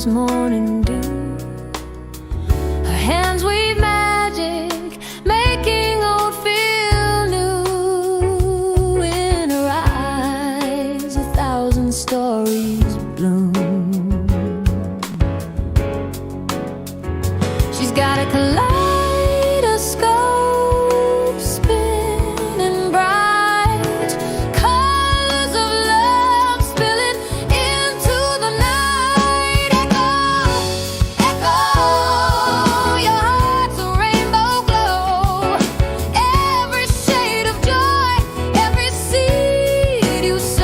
as morning dew. Her hands weave magic, making old feel new. In her eyes, 1,000 stories bloom. She's got a kaleidoscope spinning bright, colors of love spilling into the night. Echo, echo, your heart's a rainbow glow. Every shade of joy, every seed you sow.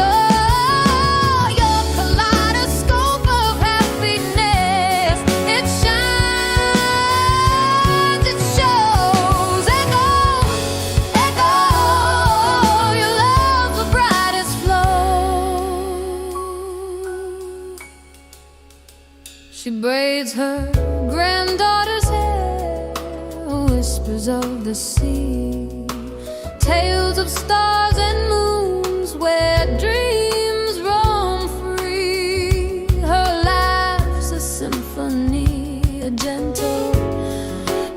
Your kaleidoscope of happiness, it shines, it shows. Echo, echo, your love's the brightest flow. She braids her granddaughter's hair, whispers of the sea, tales of stars and moons where dreams roam free. Her laugh's a symphony, a gentle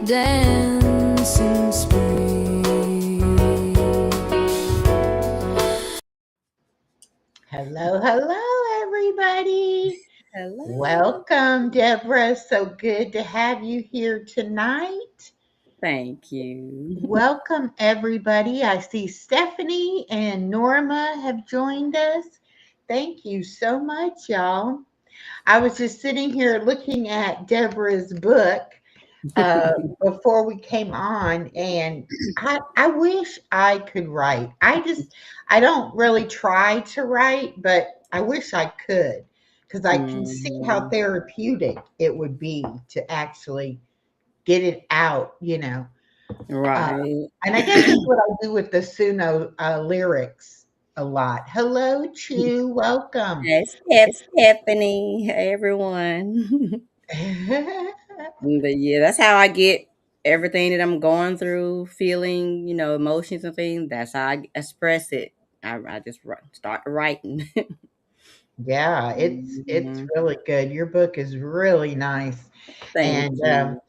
dancing spree. Hello, hello, everybody. Hello. Welcome, Deborah. So good to have you here tonight. Thank you. Welcome, everybody. I see Stephanie and Norma have joined us. Thank you so much, y'all. I was just sitting here looking at Deborah's book before we came on, and I wish I could write. I don't really try to write, but I wish I could, because I can see how Mhm. therapeutic it would be to actually get it out, Right. and I guess that's what I do with the Suno lyrics a lot. Hello, Chu. Welcome. Hey, Stephanie. Hey, everyone. But yeah, that's how I get everything that I'm going through, feeling, emotions and things. That's how I express it. I just start writing. Yeah, it's Mhm. really good. Your book is really nice, Thank and you.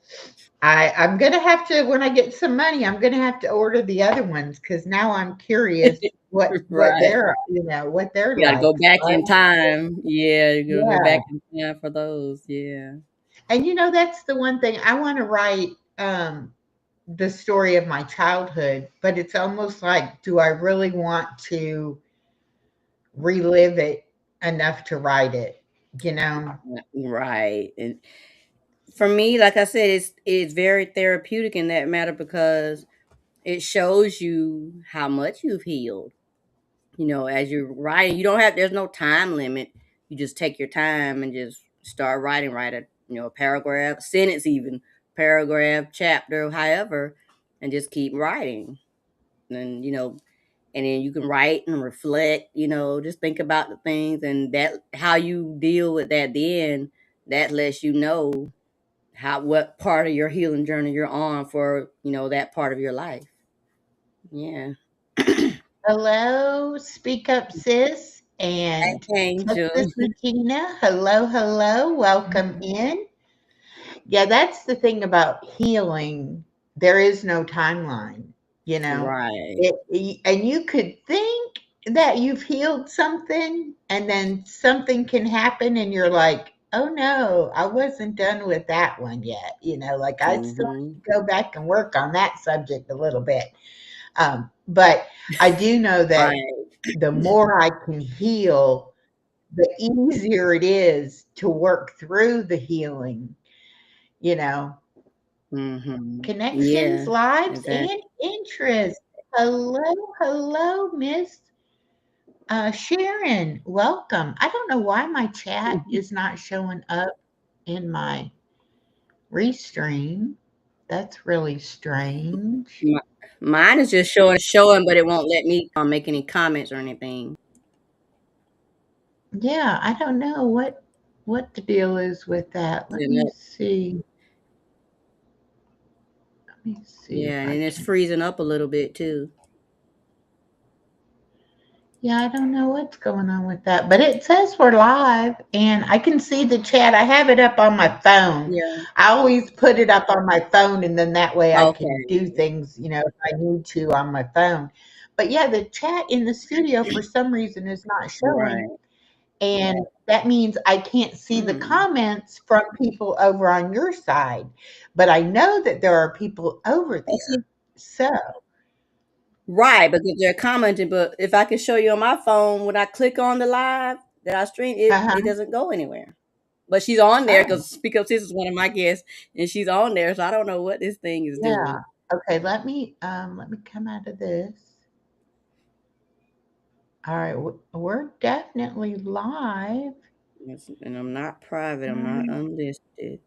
I'm gonna have to, when I get some money, I'm gonna have to order the other ones, because now I'm curious what Right. they're You got to like. go back So in time. Yeah, you got to go yeah, back in time for those. Yeah. and that's the one thing I want to write. The story of my childhood, but it's almost like, do I really want to relive it enough to write it? You know? Right. And for me, like I said, it's very therapeutic in that matter because it shows you how much you've healed. As you're writing, you don't have there's no time limit. You just take your time and just start writing, write a paragraph, sentence even, paragraph, chapter, however, and just keep writing. And then you can write and reflect, just think about the things and that how you deal with that then that lets you know what part of your healing journey you're on for, that part of your life. Yeah. Hello, speak up, sis. Hey, And Angel. Texas Regina, hello, hello, welcome in. Yeah, that's the thing about healing. There is no timeline, you know. Right. And you could think that you've healed something, and then something can happen, and you're like, oh no, I wasn't done with that one yet. Like I still Hmm. need to go back and work on that subject a little bit. But I do know that Right. the more I can heal, the easier it is to work through the healing, you know. Connections, Yeah. lives, Exactly. and interests. Hello, hello, Miss Sharon. Welcome. I don't know why my chat is not showing up in my restream. That's really strange. Mi- Mine is just showing, but it won't let me make any comments or anything. Yeah, I don't know what the deal is with that. Let me see. Let me see Yeah, if and I then it's can. freezing up a little bit too. Yeah, I don't know what's going on with that, but it says we're live and I can see the chat. I have it up on my phone. Yeah. I always put it up on my phone and then that way I can Okay. do things, if I need to on my phone. But yeah, the chat in the studio for some reason is not showing. Right. And that means I can't see the Hmm. comments from people over on your side. But I know that there are people over I see. there. So, Right, because they're commenting. But if I can show you on my phone, when I click on the live that I stream, it uh-huh. doesn't go anywhere. But she's on there Oh, because Speak Up Sis is one of my guests, and she's on there. So I don't know what this thing is yeah. doing. Okay, let me come out of this. All right, we're definitely live. And I'm not private. I'm not Um, unlisted.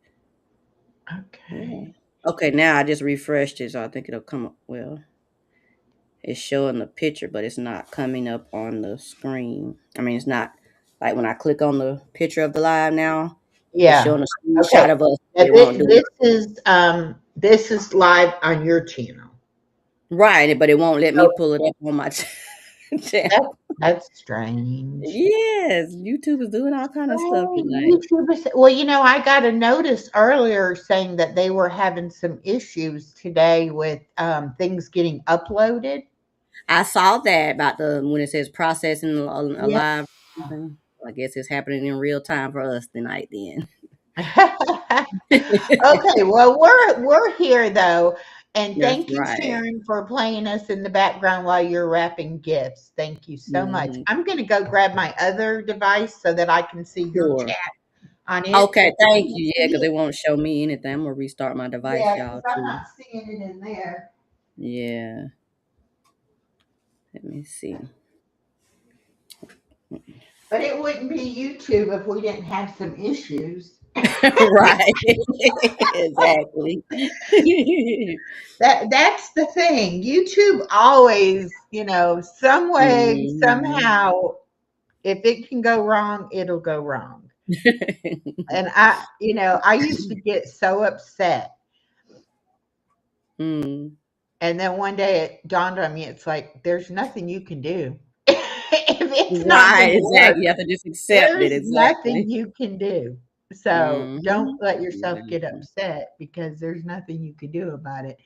Yeah. okay. Okay, now I just refreshed it, so I think it'll come up. Well, it's showing the picture, but it's not coming up on the screen. I mean, it's not like when I click on the picture of the live now, it's Yeah. showing a Okay. screenshot of us, Now, but it won't do it. this is live on your channel. Right, but it won't let me So pull it up on my that channel. that's strange. Yes, YouTube is doing all kind of stuff Well, tonight. YouTube is, well, I got a notice earlier saying that they were having some issues today with things getting uploaded. I saw that about the when it says processing a Yeah. live. Something. I guess it's happening in real time for us tonight. Then. Okay, well, we're here though, and That's thank you, right. Sharon, for playing us in the background while you're wrapping gifts. Thank you so much. Mhm. I'm going to go grab my other device so that I can see your Sure. chat on it. Okay, If you thank can you. Yeah, see because it, it won't show me anything. I'm gonna restart my device, yeah, because y'all, I'm too. not seeing it in there. Yeah. Let me see. But it wouldn't be YouTube if we didn't have some issues. Right. Exactly. That's the thing. YouTube always, some way, Mhm. somehow, if it can go wrong, it'll go wrong. And I used to get so upset. Mm. And then one day it dawned on me, it's like, there's nothing you can do. If it's not going Right, to work, exactly. You have to just accept it. there's nothing Exactly. you can do. So don't Mhm. let yourself get Exactly. upset because there's nothing you can do about it.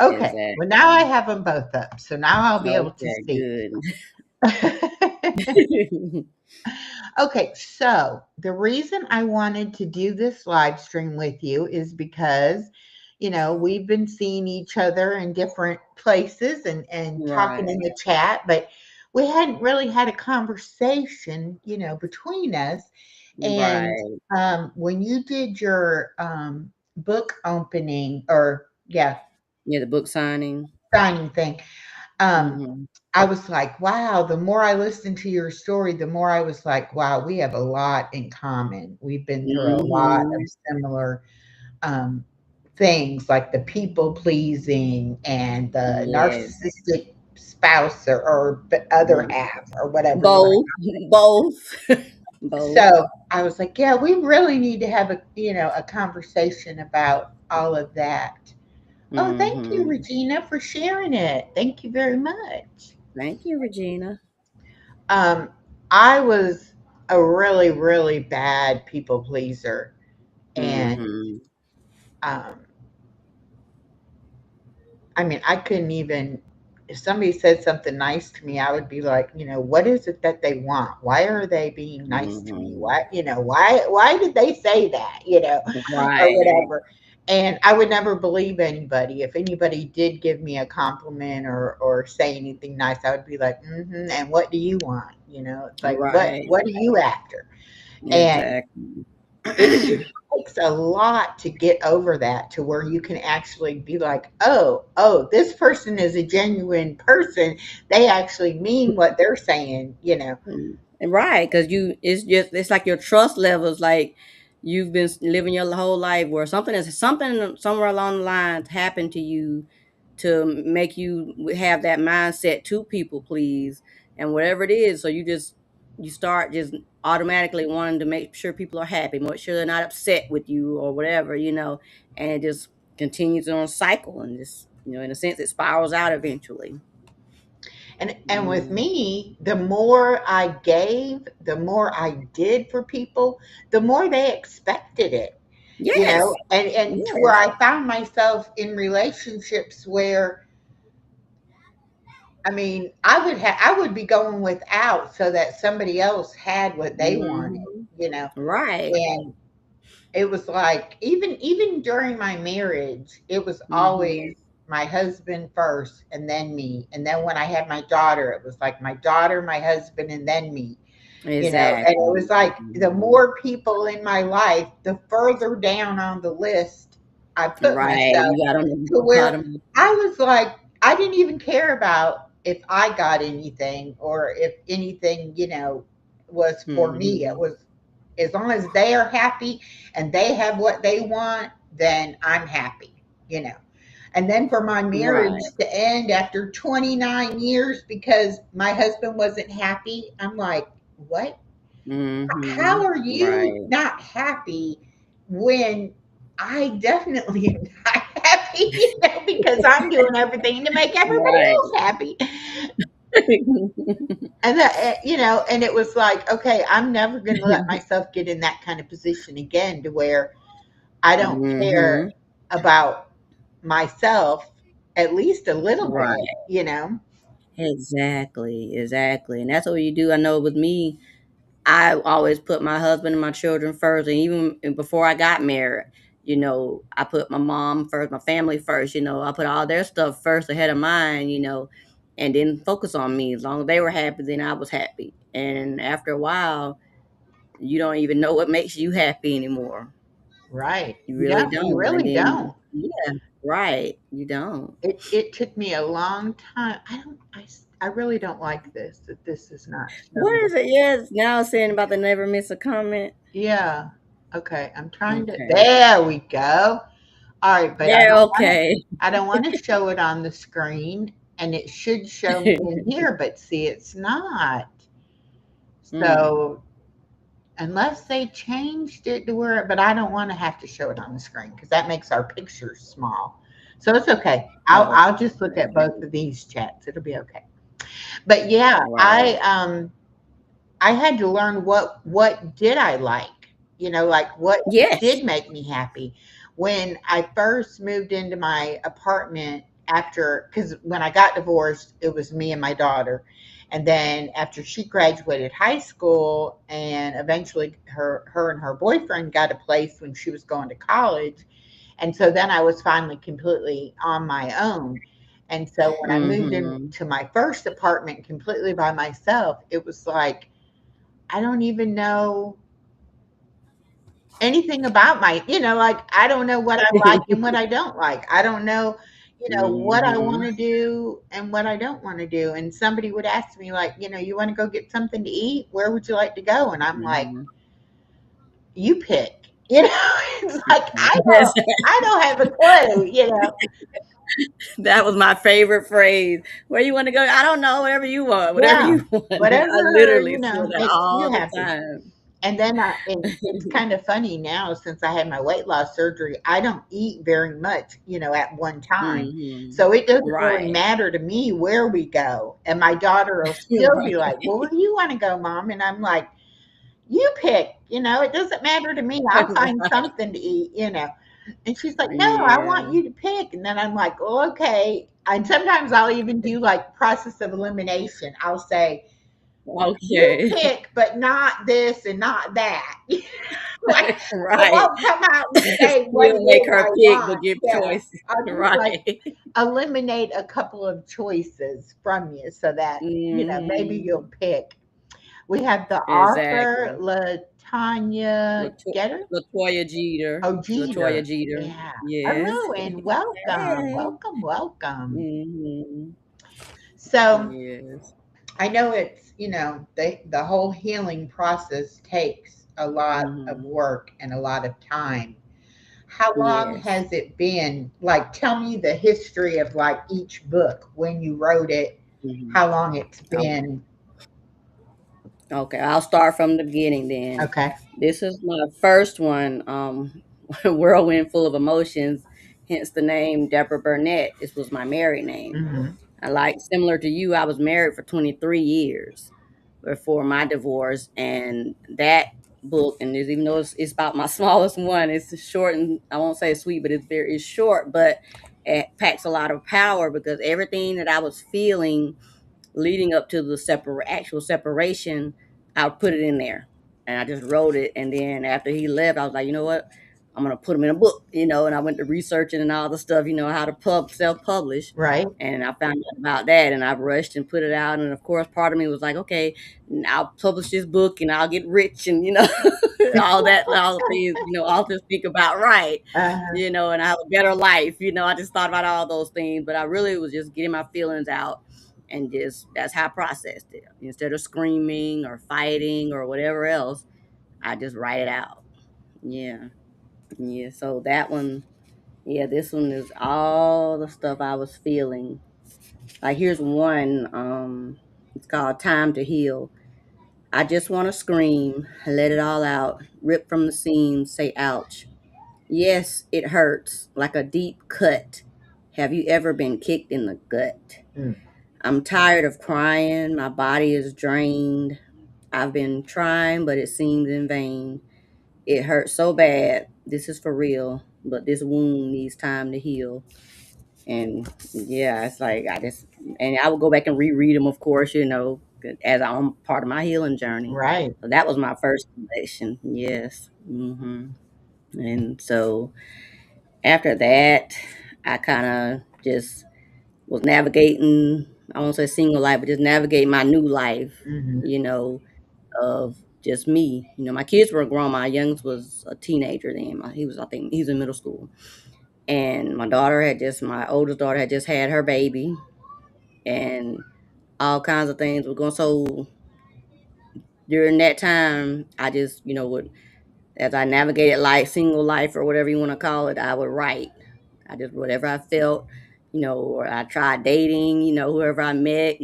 Okay. Well, now I Exactly. have them both up. So now I'll be able to Okay, see. good. Okay, so the reason I wanted to do this live stream with you is because, we've been seeing each other in different places and talking in Right. the chat, but we hadn't really had a conversation, between us. And Right. when you did your book opening, or yeah, Yeah, the book signing. signing thing, um, Mhm. I was like, wow, the more I listened to your story, the more I was like, wow, we have a lot in common. We've been through a lot of Mhm. similar um, things like the people pleasing and the Yes. narcissistic spouse or the other Mm. half or whatever you want to. Both. Both. Both. So I was like, yeah, we really need to have a conversation about all of that. Oh, thank you, Mhm. Regina, for sharing it. Thank you very much. Thank you, Regina. Um, I was a really, really bad people pleaser. And Mhm. um, I mean, I couldn't even, if somebody said something nice to me, I would be like, what is it that they want? Why are they being nice to me? Mhm. Why did they say that, or Right. whatever. And I would never believe anybody. If anybody did give me a compliment or say anything nice, I would be like, and what do you want? It's like, Right. what are you after? And Exactly. it takes a lot to get over that to where you can actually be like, oh, this person is a genuine person. They actually mean what they're saying. And right, because it's like your trust levels, like you've been living your whole life where something somewhere along the lines happened to you to make you have that mindset to people please, and whatever it is, so you start just automatically wanting to make sure people are happy, make sure they're not upset with you or whatever, and it just continues on a cycle, and just in a sense it spirals out eventually. And with Mm. me, the more I gave, the more I did for people, the more they expected it. You know, Yes. and to where Yes. I found myself in relationships where, I mean, I would be going without so that somebody else had what they wanted, Hmm. you know. Right. And it was like, even during my marriage, it was Hmm. always my husband first and then me. And then when I had my daughter, it was like my daughter, my husband, and then me. You know, and it Exactly. was like the Mhm. more people in my life, the further down on the list I put Right. myself, You gotta to cut where them. I was like, I didn't even care about if I got anything or if anything, was for me. It Hmm. was, as long as they are happy and they have what they want, then I'm happy, you know. And then for my marriage Right. to end after 29 years because my husband wasn't happy, I'm like, what? How Hmm. are you Right. not happy when I definitely am not happy, because I'm doing everything to make everybody Right. else happy. And that, and it was like, okay, I'm never going to let myself get in that kind of position again to where I don't care Hmm. about myself at least a little Right. bit. Exactly. Exactly. And that's what you do. I know with me, I always put my husband and my children first, and even before I got married, I put my mom first, my family first. I put all their stuff first ahead of mine. And then focus on me. As long as they were happy, then I was happy. And after a while, you don't even know what makes you happy anymore. Right. You You really don't. You don't. And really then, don't. yeah, right, you don't. It took me a long time. I really don't like this, that this is not What showing. is it? Yes, now saying about the never miss a comment. Yeah. Okay. I'm trying to, Okay, there we go. All right, but there. Okay. I don't want to show it on the screen, and it should show me in here, but see, it's not. Mm. So unless they changed it to where, but I don't want to have to show it on the screen because that makes our pictures small. So it's okay. I'll just look at Okay. both of these chats. It'll be okay. But yeah, Right. I had to learn what did I like, like what Yes. did make me happy. When I first moved into my apartment after, because when I got divorced, it was me and my daughter. And then after she graduated high school and eventually her and her boyfriend got a place when she was going to college. And so then I was finally completely on my own. And so when I moved Mhm. into my first apartment completely by myself, it was like, I don't even know anything about like, I don't know what I like and what I don't like. I don't know, what I want Mhm. to do and what I don't want to do. And somebody would ask me, like, you want to go get something to eat? Where would you like to go? And I'm like, Mhm. you pick. It's like Yes. I don't have a clue. That was my favorite phrase. Where you want to go? I don't know. Whatever you want. Whatever Yeah, you want. I whatever, literally say that makes you all the happy. time. And then and it's kind of funny now since I had my weight loss surgery, I don't eat very much, at one time. Mhm. So it doesn't really Right. matter to me where we go. And my daughter will still be like, well, where do you want to go, mom? And I'm like, you pick, it doesn't matter to me. I'll find Right. something to eat. And she's like, no, I want Yeah. you to pick. And then I'm like, well, okay. And sometimes I'll even do like process of elimination. I'll say, you Okay. pick, but not this and not that. Like, I Right. won't come out and say what Still it make is her I pick, but want. give Yeah. choices. I'll just like Right. eliminate a couple of choices from you so that, maybe Mhm. you'll pick. We have the author, Exactly. LaTanya Lato Getter. Latoya Jeter. Oh, Latoya Jeter. Jeter. Yeah. Yes. Hello and welcome. Hey. Welcome, welcome. Mhm. So Yes. I know it's, the whole healing process takes a lot of Mhm. work and a lot of time. How long Yes. has it been? Like, tell me the history of like each book, when you wrote it, Mhm. how long it's Okay. been. Okay, I'll start from the beginning then. Okay. This is my first one, Whirlwind Full of Emotions, hence the name Deborah Burnett. This was my married name. Mm-hmm. Like similar to you, I was married for 23 years before my divorce, and that book, and even though it's about my smallest one, it's short and I won't say sweet, but it's short, but it packs a lot of power because everything that I was feeling leading up to the actual separation, I'll put it in there. And I just wrote it. And then after he left, I was like, you know what? I'm gonna put them in a book, and I went to researching and all the stuff, how to self publish. Right. And I found out about that, and I rushed and put it out. And of course, part of me was like, okay, I'll publish this book and I'll get rich, and all the things authors speak about, right? Uh, And I have a better life. I just thought about all those things, but I really was just getting my feelings out, and just that's how I processed it. Instead of screaming or fighting or whatever else, I just write it out. Yeah, yeah. So that one, yeah, this one is all the stuff I was feeling. Like here's one. It's called "Time to Heal." I just want to scream, let it all out, rip from the seams, say ouch. Yes, it hurts like a deep cut. Have you ever been kicked in the gut? mm, I'm tired of crying. My body is drained. I've been trying, but it seems in vain. It hurts so bad. This is for real, but this wound needs time to heal. And yeah, it's like and I would go back and reread them, of course, as I'm part of my healing journey. right. So that was my first connection. Yes. And so after that, I kind of just was navigating, I won't say single life, but just navigating my new life, Hmm. you know, of just me. My kids were grown. My youngest was a teenager then. I think he was in middle school. And my oldest daughter had just had her baby, and all kinds of things were going. So during that time, I just, would as I navigated life, single life, or whatever you want to call it, I would write. I just whatever I felt, or I tried dating, whoever I met,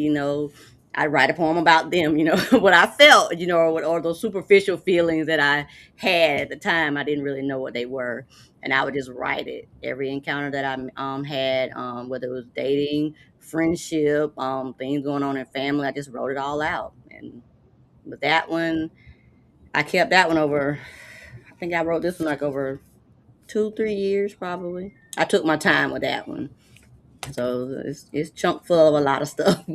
I'd write a poem about them, what I felt, or those superficial feelings that I had at the time. I didn't really know what they were, and I would just write it. Every encounter that I had, whether it was dating, friendship, things going on in family, I just wrote it all out. And with that one, I kept that one over. I think I wrote this one like over 2, 3 years probably. I took my time with that one. So it's chunk full of a lot of stuff.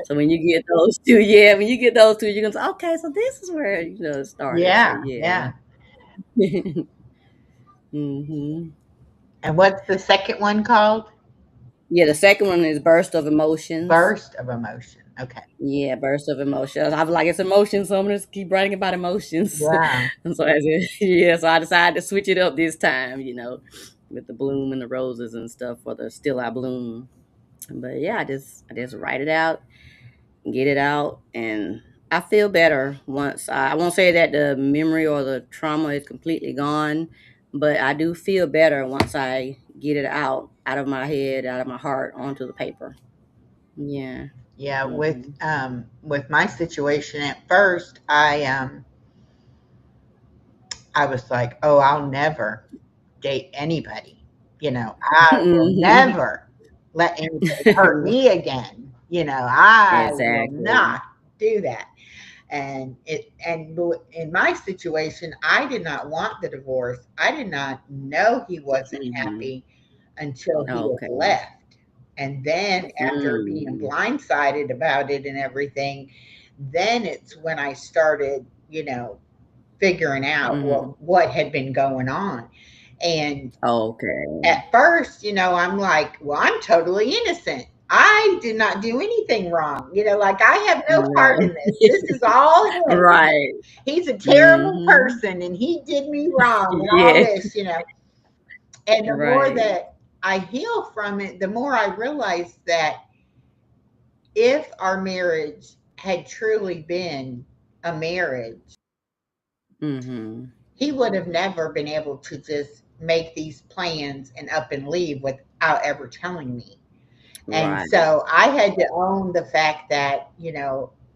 So when you get those two, yeah, when you get those two, you're gonna say, okay, so this is where it started. So Yeah, yeah. yeah. hmm And what's the second one called? Yeah, the second one is burst of emotions. Burst of emotion. Okay. Yeah, burst of emotions. I was like, it's emotions, so I'm gonna just keep writing about emotions. Yeah. And so yeah, so I decided to switch it up this time, with the bloom and the roses and stuff for the still I bloom. But yeah, I just write it out, get it out, and I feel better once I won't say that the memory or the trauma is completely gone, but I do feel better once I get it out of my head, out of my heart onto the paper. Yeah. Yeah, hmm with my situation at first, I was like, "Oh, I'll never date anybody. I will hmm never let anybody hurt me again. I will Exactly. not do that." And in my situation, I did not want the divorce. I did not know he wasn't Mhm. happy until he had Okay. left. And then after being Mm. blindsided about it and everything, then it's when I started, figuring out Mhm. what had been going on. And Okay. at first, I'm like, well, I'm totally innocent. I did not do anything wrong. Like I have no part in Right. this. This is all him. Right. He's a terrible Mhm. person and he did me wrong and all Yeah. this. And the more Right. that I heal from it, the more I realize that if our marriage had truly been a marriage, Mhm. he would have never been able to just make these plans and up and leave without ever telling me. And Right. so I had to own the fact that,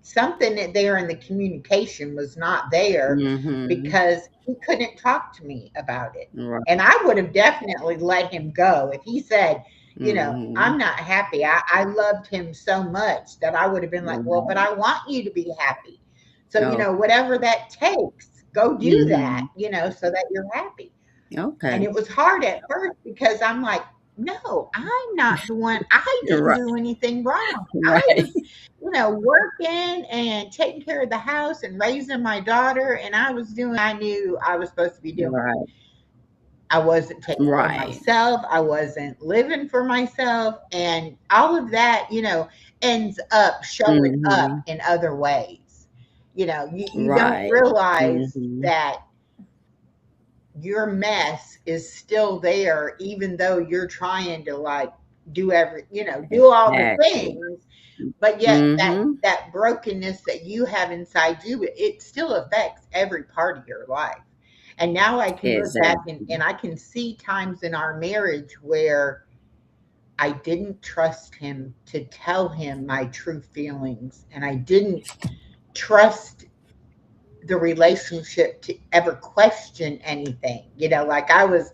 something that there in the communication was not there Mhm. because he couldn't talk to me about it. Right. And I would have definitely let him go if he said, I'm Mhm. not happy. I loved him so much that I would have been like, well, but Right. I want you to be happy. So, Oh. whatever that takes, go do that, Mhm. so that you're happy. And Okay. it was hard at first because I'm like, no, I'm not the one. I didn't Right. do anything wrong. I Right. was, working and taking care of the house and raising my daughter. And I was doing, I knew I was supposed to be doing. Right. I wasn't taking care of Right. myself. I wasn't living for myself. And all of that, ends up showing up Mhm. in other ways. You don't Right. realize Mhm. that your mess is still there, even though you're trying to like do all the Exactly. things, but yet Mhm. that brokenness that you have inside you, it still affects every part of your life. And now I can look back and Exactly. I can see times in our marriage where I didn't trust him to tell him my true feelings, and I didn't trust the relationship to ever question anything. Like I was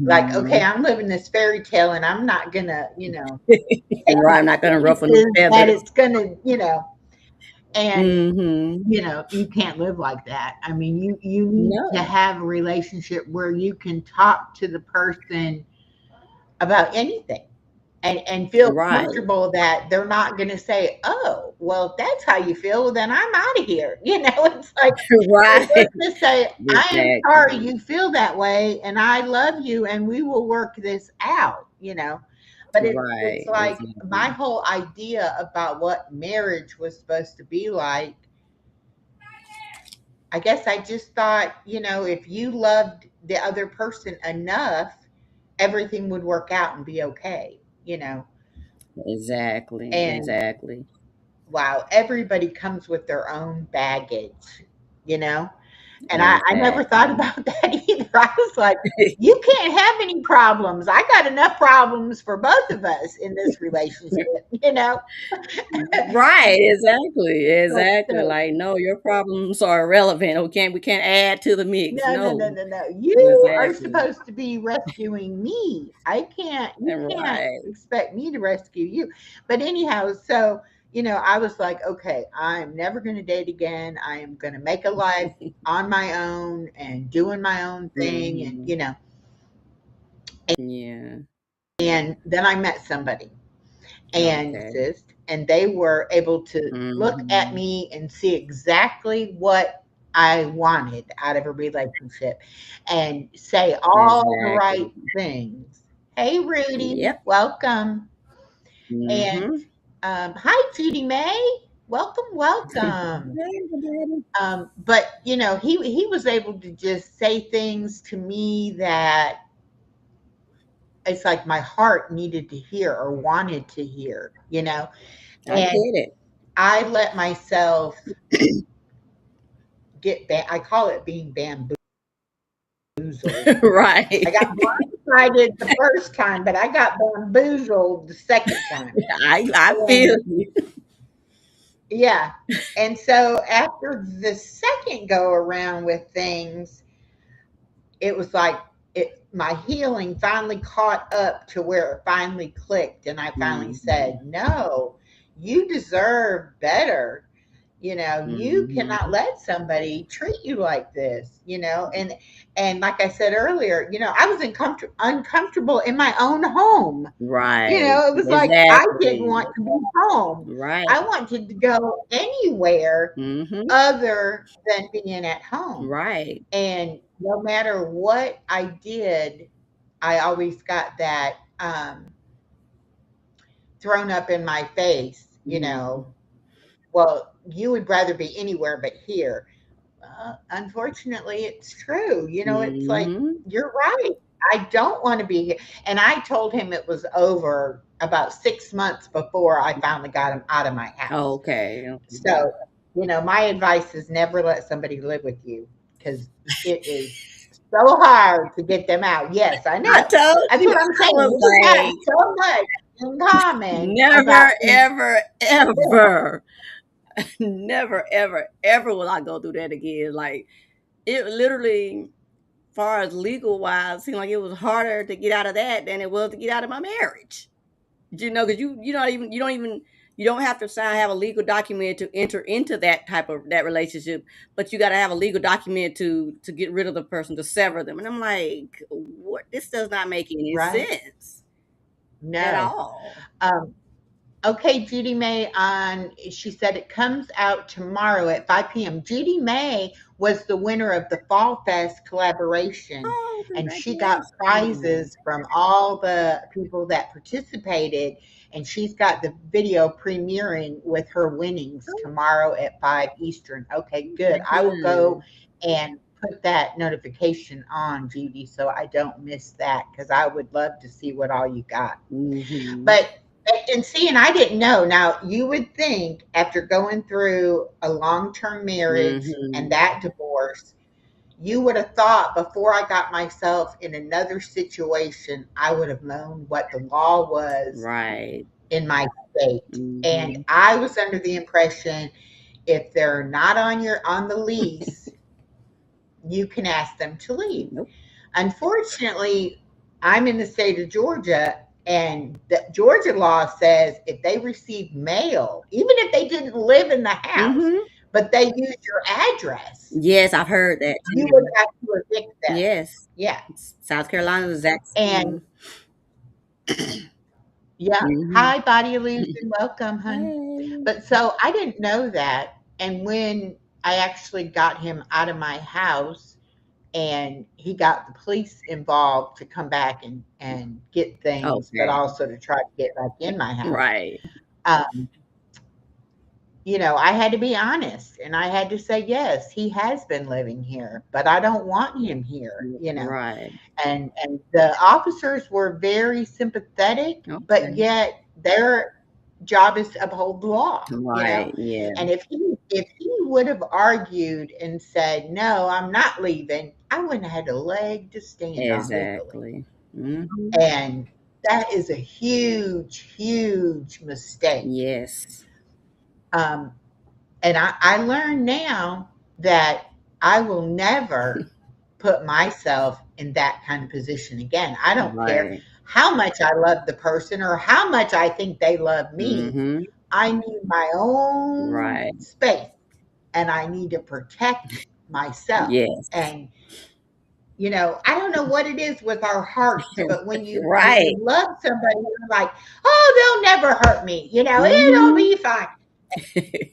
like, okay, Mhm. I'm living this fairy tale and I'm not gonna, say Right, I'm not gonna ruffle no sentences that feathers. it's gonna, and Mhm. you can't live like that. I mean, you need to No. have a relationship where you can talk to the person about anything and feel Right. comfortable that they're not going to say, "Oh, well, if that's how you feel, well, then I'm out of here." It's like Right. let's just say, "I am sorry Exactly. you feel that way, and I love you, and we will work this out." But it's Right. like my Exactly. whole idea about what marriage was supposed to be like. I guess I just thought, if you loved the other person enough, everything would work out and be okay. Exactly. And Exactly. wow, everybody comes with their own baggage, you know? And I never thought Exactly. about that either. I was like, you can't have any problems. I got enough problems for both of us in this relationship. Right, exactly, But exactly. so Like, no, your problems are irrelevant. We can't add to the mix. no, no, no, No. no, no. You are Exactly. supposed to be rescuing me. You can't Right. expect me to rescue you. But anyhow, so, I was like, okay, I'm never going to date again. I am going to make a life on my own and doing my own thing. And, Mhm. Yeah. and then I met somebody and Okay. sis, and they were able to look at Mhm. me and see exactly what I wanted out of a relationship and say all the right Exactly. things. Hey, Rudy, Yep. welcome. And Mhm. hi, Judy May. Welcome, welcome. Hey, daddy. But he was able to just say things to me that it's like my heart needed to hear or wanted to hear. I And get it. I let myself I call it being bamboozled. Right. I got blindsided the first time, but I got bamboozled the second time. I And feel you. yeah. And so after the second go around with things, it was like my healing finally caught up to where it finally clicked and I finally said, Mhm. "No, you deserve better. You cannot Mhm. let somebody treat you like this. And like I said earlier, I was uncomfortable in my own home. Right. It was like I didn't Exactly. want to be home. Right. I wanted to go anywhere Mhm. other than being at home. Right. And no matter what I did, I always got that thrown up in my face. Mhm. Well, you would rather be anywhere but here. Unfortunately, it's true. It's like, Mhm. you're right. I don't want to be here. And I told him it was over about 6 months before I finally got him out of my house. Okay. Okay. So, my advice is never let somebody live with you because it is so hard to get them out. Yes, I I know. told That's you, what I'm I saying. was We have like, so much in common about never, these. ever, ever, never, ever, ever will I go through that again. Like, it literally, far as legal wise, seemed like it was harder to get out of that than it was to get out of my marriage. Because you don't have to have a legal document to enter into that relationship, but you got to have a legal document to get rid of the person, to sever them. And I'm like, what? This does not make any Right? sense at No. all. Um, Okay, Judy May she said it comes out tomorrow at 5 p.m. Judy May was the winner of the Fall Fest collaboration, Oh, and she got prizes congratulations! from all the people that participated. And she's got the video premiering with her winnings tomorrow at 5 Eastern. Okay, good. I will go Good. and put that notification on, Judy, so I don't miss that because I would love to see what all you got. Mm-hmm. But and see, and I didn't know. Now you would think after going through a long-term marriage and Mm-hmm. that divorce, you would have thought before I got myself in another situation, I would have known what the law was Right. in my state. And Mm-hmm. I was under the impression if they're not on the lease, you can ask them to leave. Nope. Unfortunately, I'm in the state of Georgia, and the Georgia law says if they receive mail, even if they didn't live in the house, Mm-hmm. but they use your address, Yes, I've heard that you would too. have to evict them. Yes. Yeah. South Carolina is the exact And same. yeah. Mm-hmm. Hi, Body Illusion. Welcome, hun. Hey. But so I didn't know that. And when I actually got him out of my house, and he got the police involved to come back and get things, but Okay. also to try to get back in my house. Right. Um, I had to be honest and I had to say, yes, he has been living here, but I don't want him here. Right. And the officers were very sympathetic, but Okay. yet their job is to uphold the law. Right. Yeah. And if he would have argued and said, "No, I'm not leaving," I wouldn't have had a leg to stand on legally. Exactly. Mm-hmm. And that is a huge, huge mistake. Yes. Um, and I learned now that I will never put myself in that kind of position again. I don't care Right. how much I love the person or how much I think they love me. Mm-hmm. I need my own Right. space and I need to protect myself. Yes. And I don't know what it is with our hearts, but when you Right. love somebody, you're like, oh, they'll never hurt me. It'll Mm-hmm. be fine.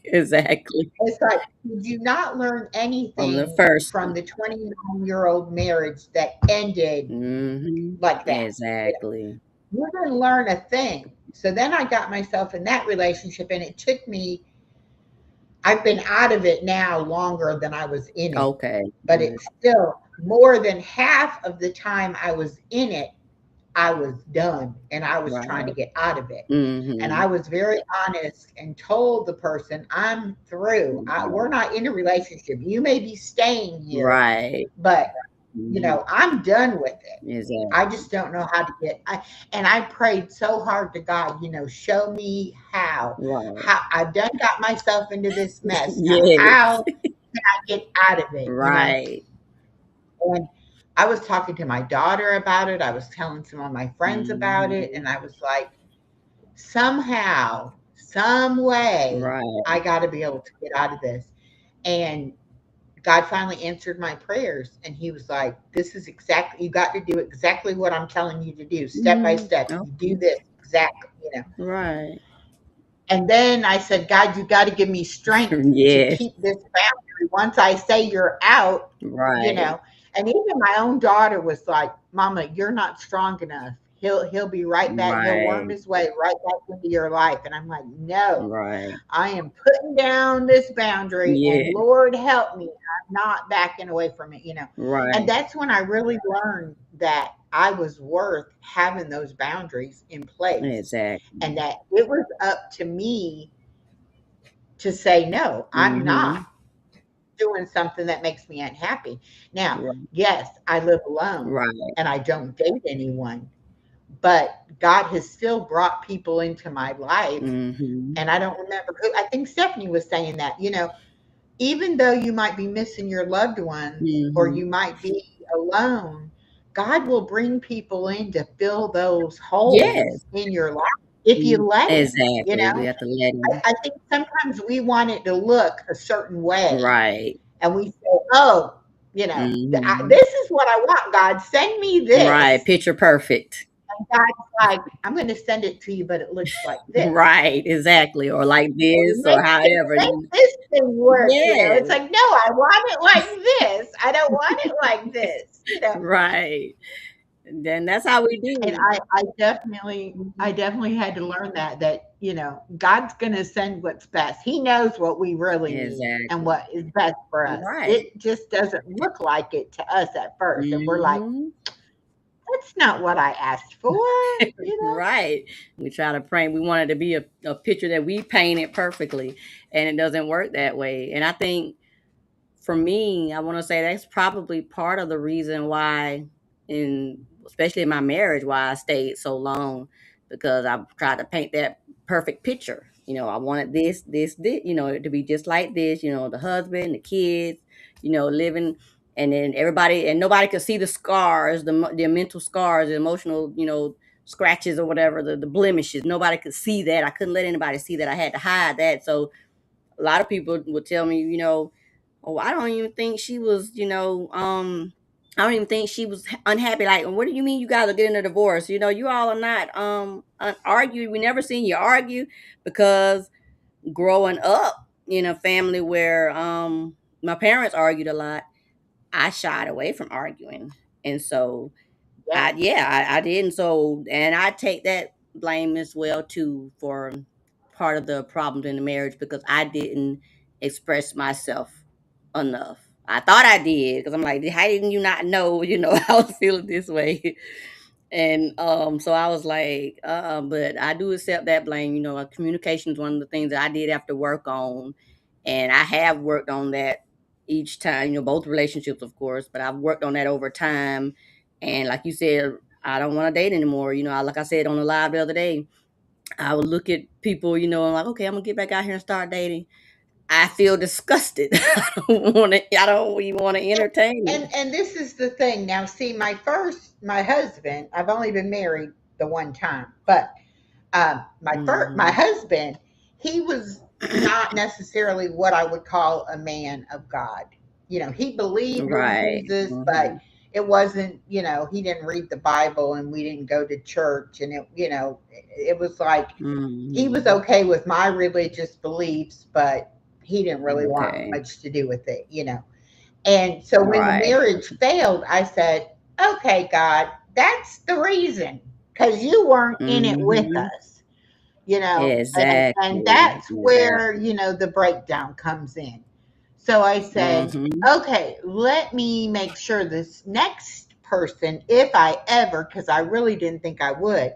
Exactly. It's like, did you not learn From the anything first from one. the 29-year-old marriage that ended Mm-hmm. like that? Exactly. You didn't learn a thing. So then I got myself in that relationship, and it took me, I've been out of it now longer than I was in it, Okay. but Good. it's still more than half of the time I was in it, I was done and I was trying to Right. get out of it. And Mm-hmm. I was very honest and told the person, I'm through. We're not in a relationship. You may be staying here, Right. but Mhm. I'm done with it. I Exactly. just don't know how to and I prayed so hard to God, show me how. Right. How I've done got myself into this mess. Now Yes. how can I get out of it? Right. And I was talking to my daughter about it. I was telling some of my friends about it. Mhm. And I was like, somehow, some way, Right. I got to be able to get out of this. And God finally answered my prayers. And He was like, this is exactly, you got to do exactly what I'm telling you to do, step by Mhm. step. You do Okay. this exactly. Right. And then I said, God, you got to give me strength to Yes. keep this boundary. Once I say you're out, you Right. know. And even my own daughter was like, Mama, you're not strong enough. He'll be right back. He'll worm Right. his way right back into your life. And I'm like, no, Right. I am putting down this boundary and Yeah. Lord help me. I'm not backing away from it. And Right. that's when I really learned that I was worth having those boundaries in place and Exactly. that it was up to me to say, no, I'm not Mhm. doing something that makes me unhappy. Now, Right. yes, I live alone Right. and I don't date anyone, but God has still brought people into my life. Mhm. And I don't remember who, I think Stephanie was saying that, even though you might be missing your loved ones or Mhm. you might be alone, God will bring people in to fill those Yes. holes in your life. if you let him, you Exactly. We know? have to let him. I think sometimes we want it to look a certain way, Right. and we say, "Oh, Mhm. this is what I want, God. Send me Right. this." Picture perfect. And God's like, "I'm gonna send it to you, but it looks like this. Right. Exactly. Or like And this or however. make this thing work." It's Yes. like, "No, I want it like this. I don't want it like this." Right. And then that's how we And do. I Mhm. definitely had to learn that God's gonna send what's best. He knows what we really need and Exactly. what is best for us. Right. It just doesn't look like it to us at first, and we're like, Mhm. "That's not what I asked for," you know? Right. We try to frame, we want it to be a picture that we painted perfectly, and it doesn't work that way. And I think for me, I want to say that's probably part of the reason why, in especially in my marriage, why I stayed so long, because I tried to paint that perfect picture. I wanted this, to be just like this. The husband, the kids, living, and then everybody and nobody could see the scars, the mental scars, the emotional, scratches or whatever, the blemishes. Nobody could see that. I couldn't let anybody see that. I had to hide that. So a lot of people would tell me, oh, I don't even think she was, I don't even think she was unhappy. Like, what do you mean you guys are getting a divorce? You all are not argue. We never seen you argue, because growing up in a family where my parents argued a lot, I shied away from arguing. And so Yeah. I did. And so, and I take that blame as well too for part of the problems in the marriage, because I didn't express myself enough. I thought I did, because I'm like, how didn't you not know, I was feeling this way? And so I was like, but I do accept that blame. Communication is one of the things that I did have to work on, and I have worked on that each time. Both relationships, of course, but I've worked on that over time. And like you said, I don't want to date anymore. Like I said on the live the other day, I would look at people, and like, okay, I'm gonna get back out here and start dating. I feel disgusted. I don't want to. I don't even want to entertain it. And this is the thing. Now, see, my husband, I've only been married the one time, but my Hmm. husband, he was not necessarily what I would call a man of God. He believed in Right. Jesus, but Hmm. it wasn't, he didn't read the Bible, and we didn't go to church, and it was like he was Hmm. okay with my religious beliefs, but he didn't really want Okay. much to do with it. And so when the Right. marriage failed, I said, "Okay, God, that's the reason, because you weren't in it with Mhm. us, you know." And Exactly. that's where, Exactly. the breakdown comes in. So I said, Mhm. "Okay, let me make sure this next person, if I ever, because I really didn't think I would,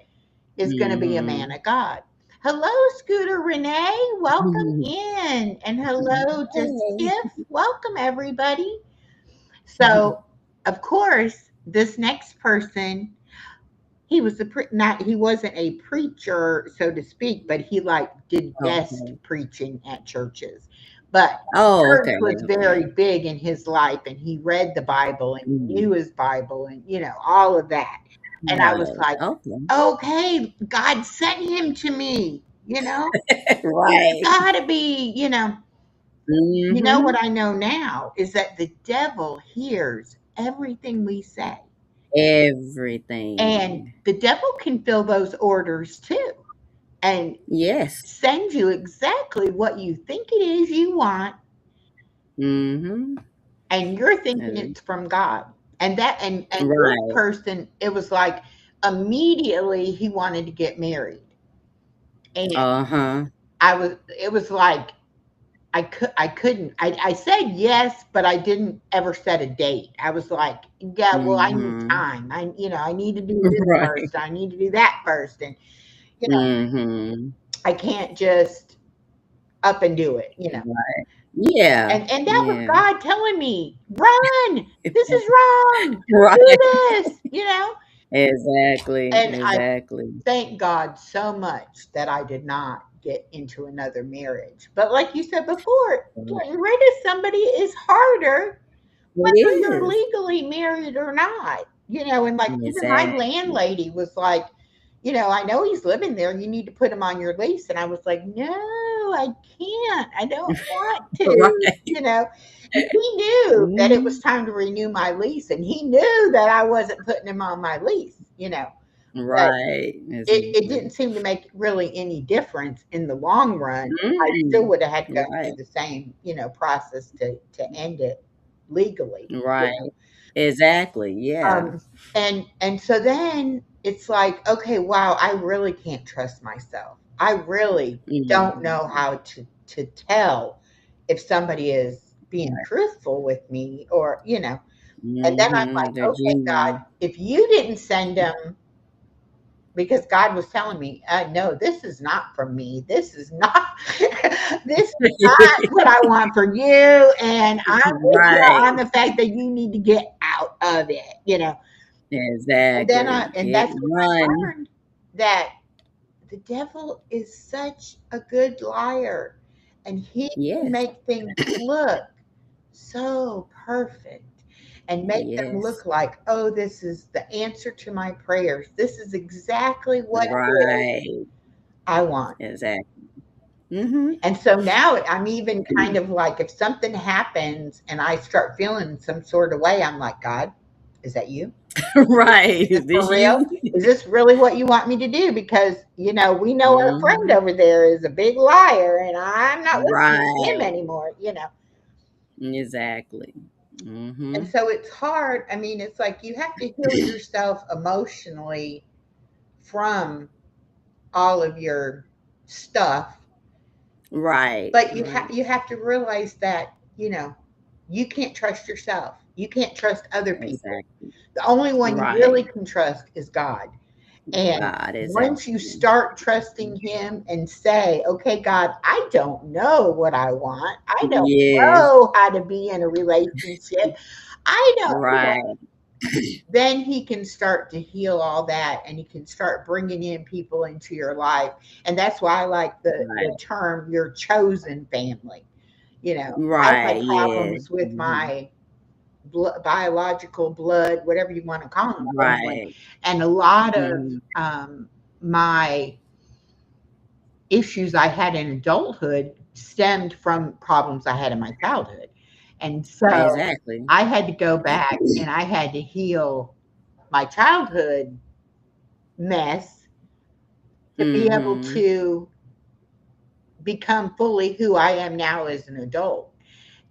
is going to be a man Mhm. of God." Hello, Scooter Renee. Welcome in. And hello to Skiff. Welcome, everybody. So, of course, this next person, not he wasn't a preacher, so to speak, but he like did guest Okay. preaching at churches. But Oh, church okay, was okay. very big in his life, and he read the Bible and Mm. knew his Bible, and all of that. And I was Right. like, Okay. "Okay, God sent him to me, He's Right. gotta be." What Mhm. I know now is that the devil hears everything we say, and Everything. the devil can fill those orders too, and Yes. send you exactly what you think it is you want, Mhm. and you're thinking Uh, it's from God. And this Right. person, it was like immediately he wanted to get married. And Uh-huh. it was like I couldn't. I said yes, but I didn't ever set a date. I was like, yeah, well, I need Mhm. time. I need to do this Right. first. I need to do that first. And, you know, Mhm. I can't just up and do it. Right. Yeah. And that was Yeah. God telling me, run, this is wrong. Don't do Right. this. Exactly. And I Exactly. thank God so much that I did not get into another marriage. But like you said before, getting rid of somebody is harder It whether you're is. legally married or not. And like even my Exactly. landlady was like, I know he's living there. You need to put him on your lease. And I was like, no, I can't. I don't want to, Right. And he knew that it was Mhm. time to renew my lease. And he knew that I wasn't putting him on my lease, but Right. it Exactly. didn't seem to make really any difference in the long run. I still Mm. would have had to go Right. through the same, process to end it legally, Right. Exactly. Yeah. Um, and so then it's like, okay, wow, I really can't trust myself. I really don't know Mhm. how to tell if somebody is being Right. truthful with me or. And then I'm Mhm. They're like, okay, God, genuine. if you didn't send them because God was telling me, no, this is not from me. This is not this is not what I want for you. And I'm with you on Right. the fact that you need to get out of it. And then Exactly. and Get that's when I run. learned that the devil is such a good liar, and he can Yes. make things look so perfect and make them Yes. look like, oh, this is the answer to my prayers. This is exactly what it is Right. I want. Exactly. Mhm. And so now I'm even kind of like, if something happens and I start feeling some sort of way, I'm like, God, is that you? Right. Is this Is for this real? you? Is this really what you want me to do? Because, we know our friend Mhm. over there is a big liar and I'm not listening to him Right. anymore. Exactly. And Mhm. so it's hard. I mean, it's like you have to heal yourself emotionally from all of your stuff, Right. but Right. you have to realize that, you can't trust yourself. You can't trust other people. Exactly. The only one you really Right. can trust is God. And God, once you exactly. start trusting him and say, okay, God, I don't know what I want. I don't Yes. know how to be in a relationship. I don't. Right. Then he can start to heal all that and he can start bringing in people into your life. And that's why I like the Right. term your chosen family. I've had Right. Yes. problems with Mhm. my biological blood, whatever you want to call them, family. Right. And a lot of Mhm. my issues I had in adulthood stemmed from problems I had in my childhood. And so Exactly. I had to go back and I had to heal my childhood mess to be able Mhm. to become fully who I am now as an adult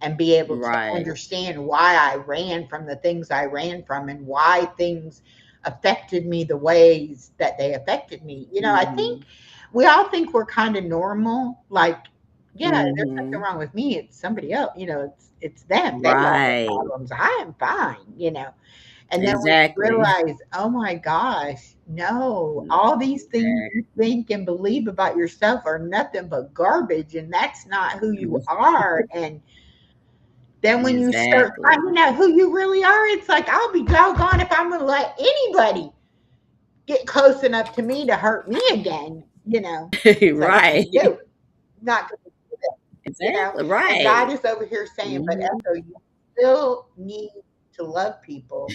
and be able to Right. understand why I ran from the things I ran from and why things affected me the ways that they affected me. I think Mhm. we all think we're kind of normal. Like, yeah, there's nothing Mhm. wrong with me. It's somebody else. It's them. They got the Right. problems. I am fine. And then when you Exactly. realize, oh my gosh, no, Mm, all these things exact you think and believe about yourself are nothing but garbage, and that's not who you are. And then when you start exactly. finding out who you really are, it's like, I'll be doggone if I'm going to let anybody get close enough to me to hurt me again. It's like, Right. no, not going to do that. Exactly. And God Right. is over here saying, but Mhm. Echo, you still need to love people.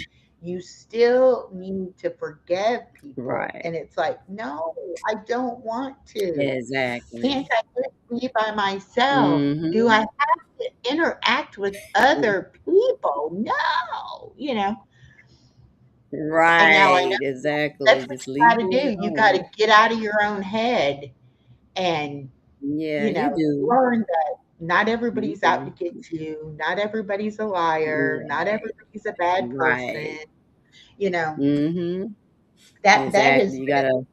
You still need to forgive people. Right. And it's like, no, I don't want to. Exactly. Can't I just be by myself? Do I Mhm. have to interact with other people? No. And now I know Right. Exactly. that's what Just you leave got to them do. You got alone. to get out of your own head and Yeah, you do. learn that not You everybody's out to do. get you. Not everybody's a liar. Not Right. everybody's a bad Right. person. You know, Mhm. that has Exactly. You been gotta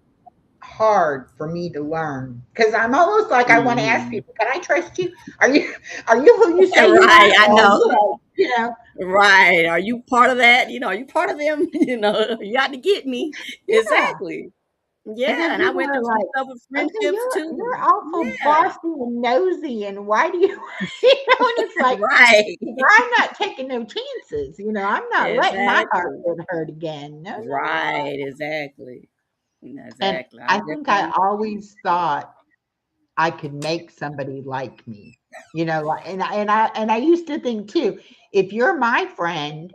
hard for me to learn because I'm almost like I want to ask mhm. people, can I trust you? Are you who you say you Right, are? I Or are know. you like. Right. Are you part of that? Are you part of them? You got to get me. Yeah. Exactly. And Yeah, then and I people went are through some like, stuff with okay, friendships you're too. awful Yeah. bossy and nosy, and why do you, and it's like, Right. I'm not taking no chances. I'm not letting my heart Exactly. get hurt again. No, no, no. Right. Exactly. And Exactly. I I think I definitely always thought I could make somebody like me. And I used to think too, if you're my friend,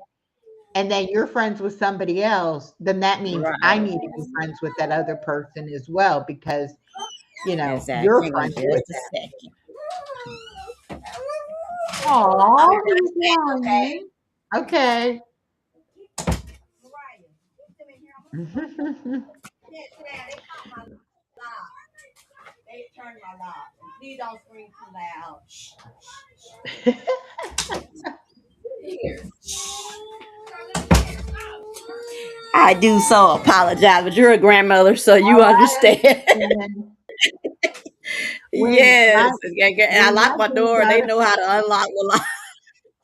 and then you're friends with somebody else, then that means I Right. need to be friends with that other person as well because, Exactly. you're Hang on friends with just a them. second. I'm Aw, right he's back, okay? whining. Okay. Mariah, get them in here. I'm gonna sit down. They caught my lock. They turned my lock. Please don't scream too loud. Shh. Here. I do so apologize, but you're a grandmother, so you Oh, I understand. understand. When Yes, my and I when my lock my door, and they granddaughter know how to unlock the lock.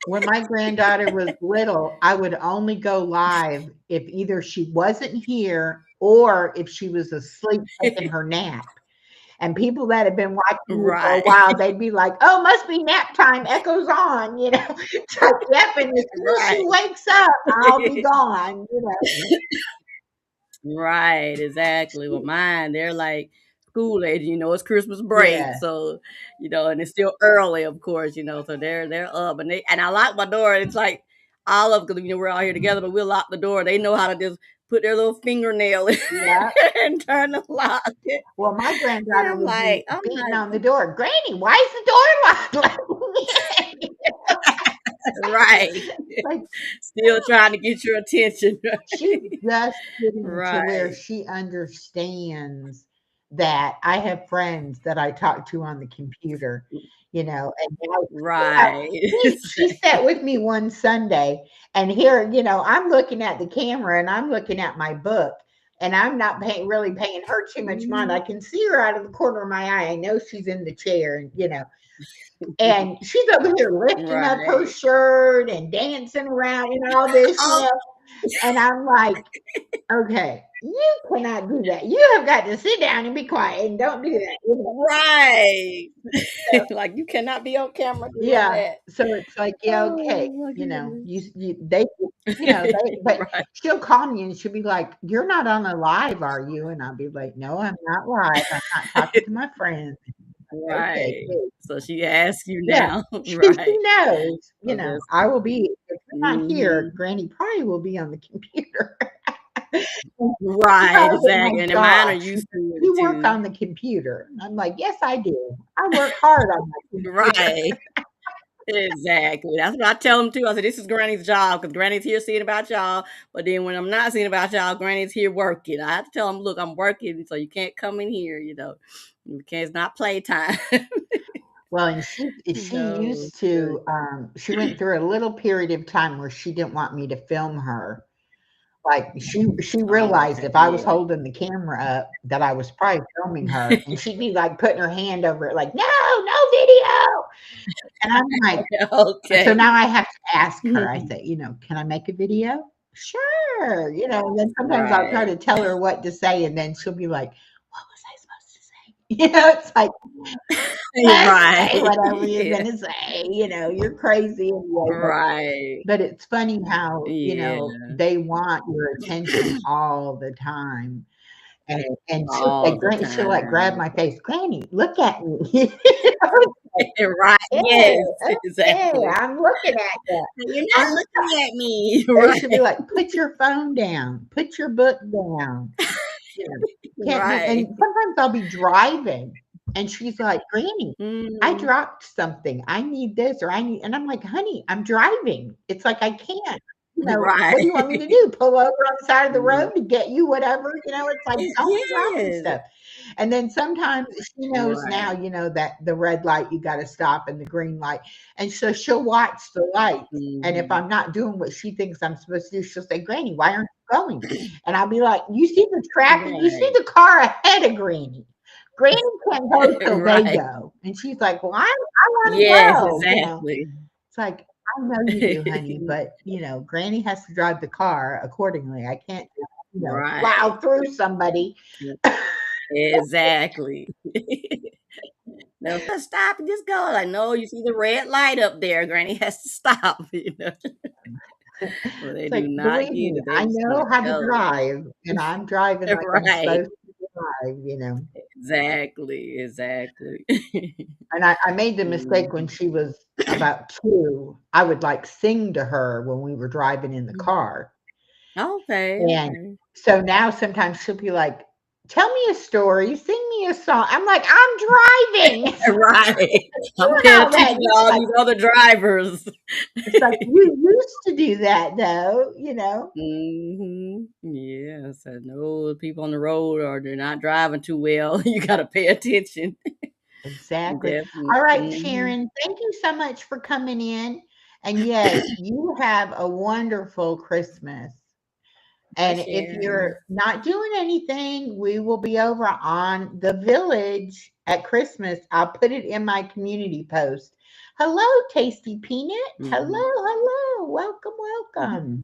when my granddaughter was little, I would only go live if either she wasn't here or if she was asleep taking her nap. And people that have been watching me for a Right, while, they'd be like, "Oh, must be nap time. Echoes on." It's like, yep. And as soon as she right. wakes up, I'll be gone. Right, exactly. Well, mine, they're like school age, it's Christmas break, Yeah, so and it's still early, of course, so they're up, and I lock my door. And it's like all of because we're all here together, but we'll lock the door. They know how to just put their little fingernail in yeah. and turn the lock. Well, my And granddaughter I'm would be like, oh beating my, on the door. Granny, why is the door locked? right, Like, still trying to get your attention. she's just getting to where Right, she understands that I have friends that I talk to on the computer, and now right, she sat with me one Sunday, and here, I'm looking at the camera and I'm looking at my book, and I'm not really paying her too much mind. I Mhm. can see her out of the corner of my eye. I know she's in the chair, and she's over here lifting up her Right. shirt and dancing around and all this, Oh, and I'm like, okay, you cannot do that. You have got to sit down and be quiet and don't do that. right. Like, you cannot be on camera doing Yeah. that. So it's like, yeah, okay. Oh my goodness. But Right. she'll call me and she'll be like, "You're not on a live, are you?" And I'll be like, "No, I'm not live. I'm not talking to my friends." Okay, Right. good. So she asks you Yeah. now. She Right. knows, Oh, that's I will be, if you're not here, mhm. Granny probably will be on the computer. She Right, calls it my exactly, and then mine are job. used to it You work too. on the computer. And I'm like, yes, I do. I work hard on my computer. Right. Exactly. That's what I tell them too. I said, "This is Granny's job because Granny's here seeing about y'all. But then when I'm not seeing about y'all, Granny's here working. I have to tell them, look, I'm working, so you can't come in here. You can't. It's not playtime. Well, and she No, used to, she went through a little period of time where she didn't want me to film her. Like, she oh, realized okay, if I was yeah, holding the camera up that I was probably filming her, and she'd be, like, putting her hand over it like, "No, no video." And I'm like, so okay. now I have to ask her. I say, "Can I make a video?" "Sure." And then sometimes I'll try Right, to tell her what to say, and then she'll be like, "What was I supposed to say?" It's like, "Just say right, whatever you're yeah, gonna say, you're crazy anyway." right, But it's funny how, yeah, they want your attention all the time. And she'll say, all the Granny, she'll, like, grab time. my face, "Granny, look at me." Right, "Yeah, yes, okay, exactly. I'm looking at you." You're not I'm looking at me, And she'll be right, like, "Put your phone down. Put your book down." You know, can't do right. and sometimes I'll be driving, and she's like, "Granny, I Mhm. dropped something. I need this or I need," and I'm like, "Honey, I'm driving. It's like I can't. What do Right. you want me to do? Pull over on the side of the Mm. road to get you whatever?" It's like, "Don't be dropping Yes. stuff." And then sometimes she knows now, Right. that the red light, you gotta stop, and the green light, and so she'll watch the lights, and if Mhm. I'm not doing what she thinks I'm supposed to do, she'll say, "Granny, why aren't you going?" And I'll be like, "You see the traffic? You see Right. the car ahead of Granny. Granny can't go till they Right. go." And she's like, "Well, I wanna Yes, go." exactly. It's like, "I know you do, honey, but, Granny has to drive the car accordingly. I can't just, plow Right. through somebody." Exactly. They'll just stop and just go. Like, no, you see the red light up there. Granny has to stop. Well, they It's do like, not believe get me, it. They I just want know to how to go. drive, and I'm driving like I'm Right. supposed to drive. Exactly. Exactly. And I made the mistake when Mhm. she was, about 2, I would, like, sing to her when we were driving in the car, Okay, and okay. so now sometimes she'll be like, "Tell me a story, sing me a song." I'm like, "I'm driving." Right. I'm Doing paying all that, attention and to all these other drivers. it's like, "You used to do that though," you know? Yes, I know people on the road or they're not driving too well. You gotta pay attention. Exactly. Definitely. All right, Mhm. Sharon, thank you so much for coming in, and yes, you have a wonderful Christmas. Bye, And if you're Sharon. not doing anything, we will be over on the village at Christmas. I'll put it in my community post. Hello, Tasty Peanut. Hello, Mhm. hello. Welcome, welcome.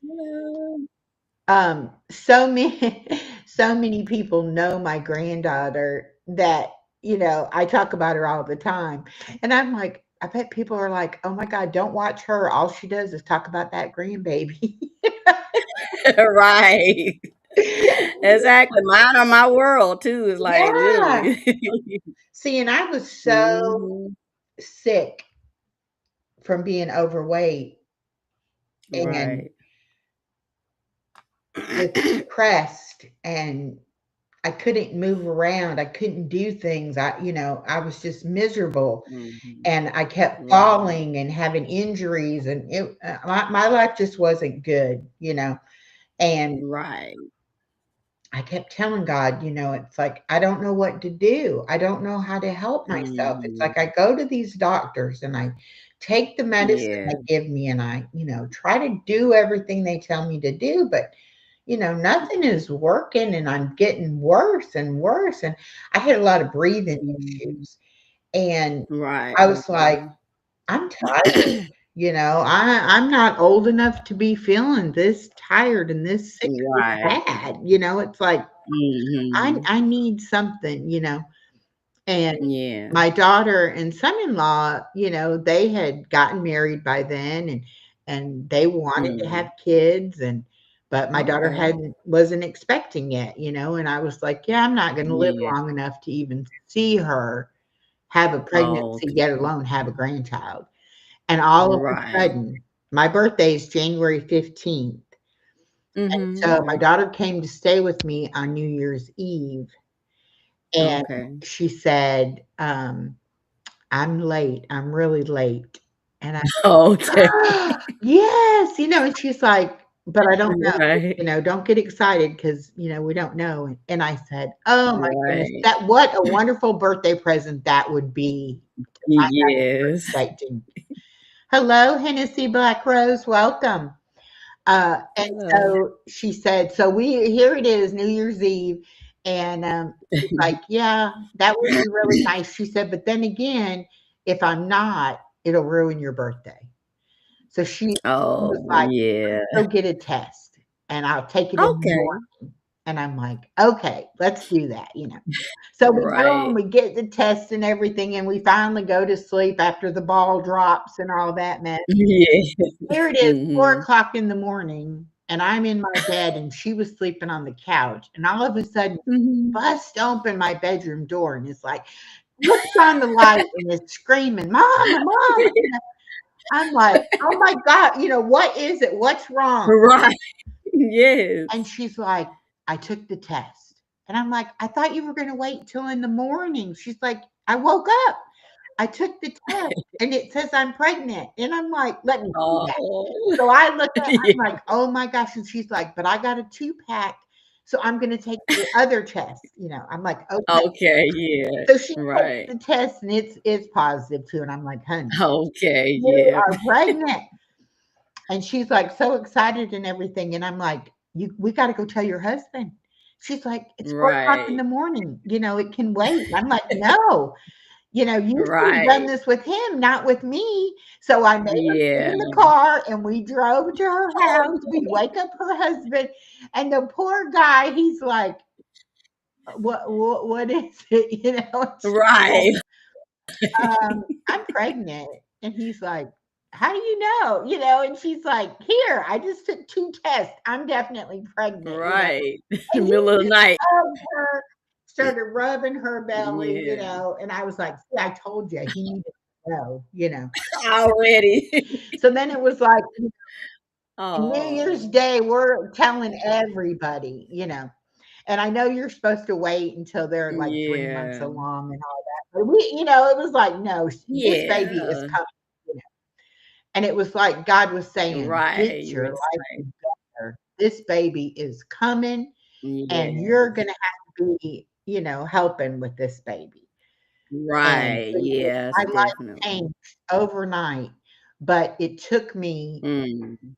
Hello. So many, so many people know my granddaughter that, I talk about her all the time. And I'm like, I bet people are like, oh my God, don't watch her. All she does is talk about that grandbaby. Right. Exactly. Mine are my world too. It's like Yeah. literally. See, and I was so Mhm. sick from being overweight and Right. just depressed, and I couldn't move around. I couldn't do things. I was just miserable, Mhm. and I kept Right. falling and having injuries, and my life just wasn't good. And Right. I kept telling God, it's like, I don't know what to do. I don't know how to help myself. It's Mhm. like I go to these doctors and I take the medicine Yeah. they give me, and I try to do everything they tell me to do, but nothing is working, and I'm getting worse and worse. And I had a lot of breathing Mhm. issues. And Right. I was like, Okay. I'm tired. I'm not old enough to be feeling this tired and this sick and this Right. bad. It's like Mhm. I need something. And Yeah. my daughter and son-in-law, they had gotten married by then, and they wanted to have Mhm. kids, but my daughter Okay. wasn't expecting yet, and I was like, yeah, I'm not going to live Yeah. long enough to even see her have a pregnancy, Okay. yet alone have a grandchild. And all of a Right. sudden, my birthday is January 15th. And Mhm. so my Okay. daughter came to stay with me on New Year's Eve, and Okay. she said, I'm late. I'm really late. And Okay. yes, and she's like, but I don't know, Right. don't get excited because, we don't know. And I said, oh my goodness, Right. what a wonderful birthday present that would be to find out you were Yes. expecting. Hello, Hennessy Black Rose, welcome. And Hello. so she said, so here it is, New Year's Eve. And she's like, yeah, that would be really nice. She said, but then again, if I'm not, it'll ruin your birthday. So she was Oh, like, yeah. "Let's go get a test, and I'll take it in the Okay. morning." And I'm like, "Okay, let's do that." So we go and Right. we get the test and everything, and we finally go to sleep after the ball drops and all that mess. Yeah. Here it is, four Mhm. o'clock in the morning, and I'm in my bed, and she was sleeping on the couch, and all of a sudden, Mhm. bust open my bedroom door, and it's like, flips on the light and is screaming, "Mama, mama." I'm like, "Oh my god, what is it? What's wrong?" Right. Yes. And she's like, "I took the test." And I'm like, "I thought you were gonna wait till in the morning." She's like, "I woke up. I took the test and it says I'm pregnant." And I'm like, "Let me see that." Oh. So I look up, Yeah. I'm like, "Oh my gosh." And she's like, "But I got a 2-pack, so I'm gonna take your other test." I'm like, "Okay." Okay, yeah. So she takes Right. the test and it's positive too. And I'm like, "Honey, Okay, you yeah. are pregnant." And she's like so excited and everything. And I'm like, we got to go tell your husband. She's like, it's 4 o'clock in Right. the morning. It can wait. And I'm like, no, you should have done Right. this with him, not with me. So I made her get Yeah. in the car and we drove to her house. We wake up her husband, and the poor guy, he's like, what is it? And she's like, Right. I'm pregnant. And he's like, how do you know? And she's like, here, I just took 2 tests. I'm definitely pregnant. Right. And he Middle of the just night. hugged her, started rubbing her belly, Yeah. and I was like, see, I told you he needed to go, you know. Already. So then it was like New Year's Oh, Day, we're telling everybody, you know. And I know you're supposed to wait until they're like 3 months yeah. along and all that. But we, you know, it was like, no, this baby is Yeah. coming. You know. And it was like God was saying, Right. get You your was life like, together. This baby is coming and you're yes. going to have to be, you know, helping with this baby. And Right. Yes, my life definitely. changed overnight, but it took me Mm.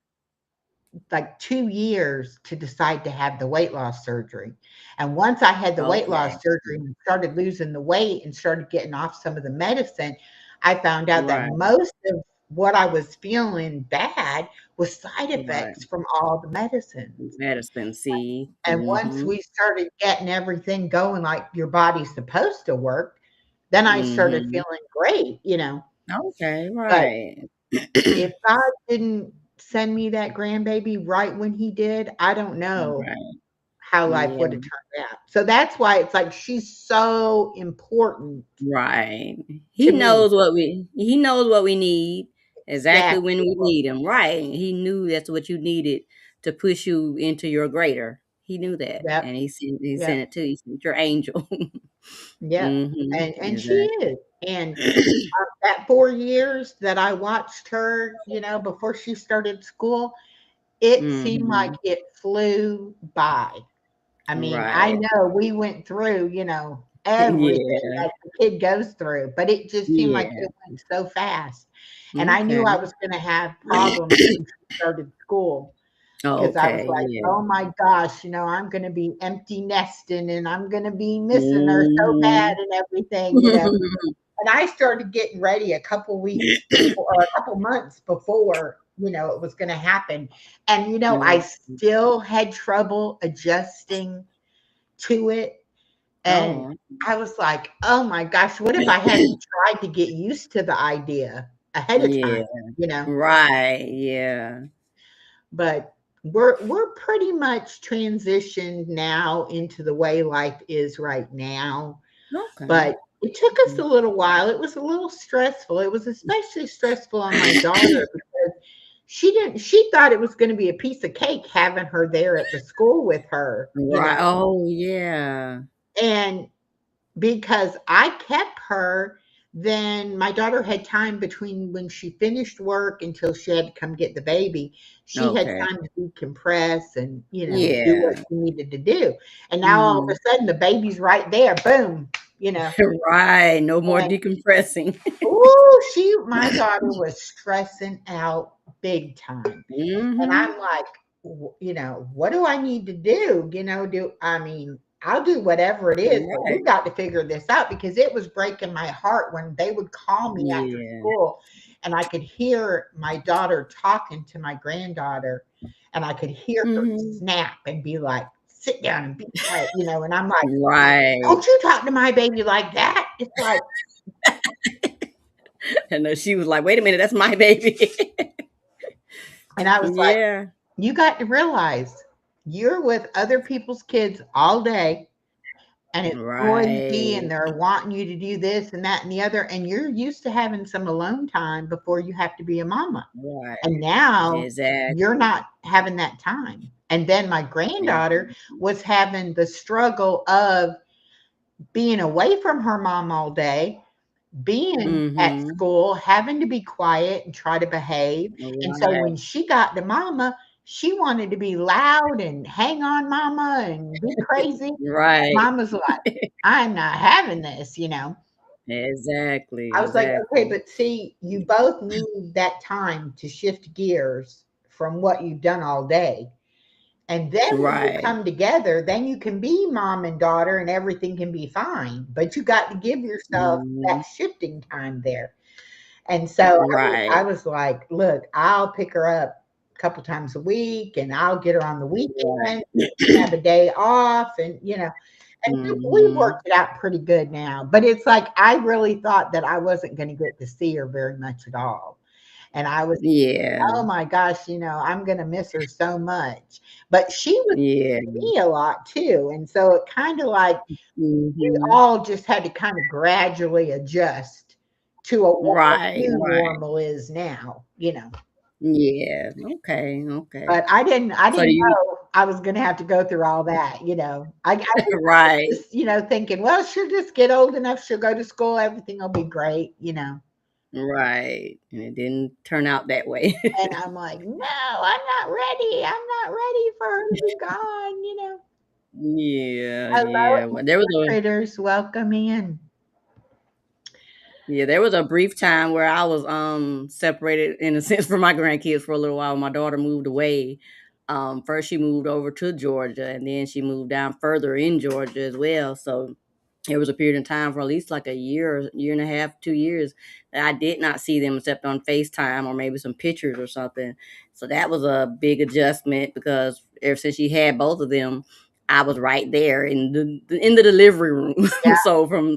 like 2 years to decide to have the weight loss surgery. And once I had the weight Okay. loss surgery and started losing the weight and started getting off some of the medicine, I found out that Right. most of what I was feeling bad was side Right. effects from all the medicines. Medicine, see. And once Mhm. we started getting everything going like your body's supposed to work, then I started Mhm. feeling great, you know. Okay, But right. if God didn't send me that grandbaby right when he did, I don't know Right. how life would have Yeah. turned out. So that's why it's like she's so important Right. to me. He knows what we need exactly when Exactly. we need him. Right. He knew that's what you needed to push you into your greater. He knew that. Yep. And he sent Yep. it to you. He sent your angel. Yep. Mhm. And she Exactly. is. And that 4 years that I watched her, you know, before she started school, it seemed like Mhm. it flew by. I mean, I Right. know we went through, you know, everything Yeah. that the kid goes through, but it just seemed like Yeah. it went so fast. And I knew I Okay. was gonna have problems when she started school because I was Okay. like, Yeah. "Oh my gosh, you know, I'm gonna be empty nesting and I'm gonna be missing her so bad Mhm. and everything," you know. And I started getting ready a couple weeks before or a couple months before, you know, it was gonna happen. And, you know, I No. still had trouble adjusting to it. And Oh. I was like, "Oh my gosh, what if I hadn't tried to get used to the idea ahead of Yeah. time?" You know? Right. Yeah. But we're pretty much transitioned now into the way life is right now. Okay. But it took us a little while. It was a little stressful. It was especially stressful on my daughter because she thought it was gonna be a piece of cake having her there at the school with her, you Right. know? Oh, yeah. And because I kept her, then my daughter had time between when she finished work until she had to come get the baby. She had Okay. time to decompress and, you know, do what Yeah. she needed to do. And now all of Mhm. a sudden the baby's right there, boom, you know. Right. No more And decompressing. my daughter was stressing out big time. And Mhm. I'm like, you know, what do I need to do? You know, I mean, I'll do whatever it is, but we Right. got to figure this out because it was breaking my heart when they would call me after Yeah. school and I could hear my daughter talking to my granddaughter and I could hear her Mhm. snap and be like, sit down and be quiet, you know, and I'm like, Right. don't you talk to my baby like that. It's like, And then she was like, "Wait a minute, that's my baby." and I was like, Yeah. you got to realize you're with other people's kids all day and it's noisy and Right. they're wanting you to do this and that and the other and you're used to having some alone time before you have to be a mama Right. and now you're Exactly. not having that time. And then my granddaughter Exactly. was having the struggle of being away from her mom all day, being at Mhm. school, having to be quiet and try to behave. And so Right. when she got to mama, she wanted to be loud and hang on mama and be crazy. Right. Mama's like, I'm not having this, you know. Exactly. I was like, okay, Exactly. but see, you both need that time to shift gears from what you've done all day. And then when you Right. come together, then you can be mom and daughter and everything can be fine. But you got to give yourself that Mhm. shifting time there. And so I Right. was like, look, I'll pick her up a couple times a week and I'll get her on the weekend, Right. have a day off and and we Mhm. worked it out pretty good now. But it's like I really thought that I wasn't going to get to see her very much at all. And I was, Yeah. oh my gosh, I'm going to miss her so much. But she was Yeah. me a lot too. And so it kind of like we Mhm. all just had to kind of gradually adjust to a what Right, new right. normal is now, you know. Yeah. Okay, okay. But I So do didn't you know I was gonna have to go through all that, you know. I was right, just, thinking, well, she'll just get old enough, she'll go to school, everything will be great, you know. right. And it didn't turn out that way. And I'm like, no, I'm not ready. I'm not ready for her to be gone, you know. Yeah, Hello, yeah. Well, there was a critters, welcome in. yeah, there was a brief time where I was separated in a sense from my grandkids for a little while. My daughter moved away. First she moved over to Georgia and then she moved down further in Georgia as well. So there was a period of time for at least like a year, year and a half, 2 years that I did not see them except on FaceTime or maybe some pictures or something. So that was a big adjustment because ever since she had both of them, I was right there in the delivery room. Yeah, So from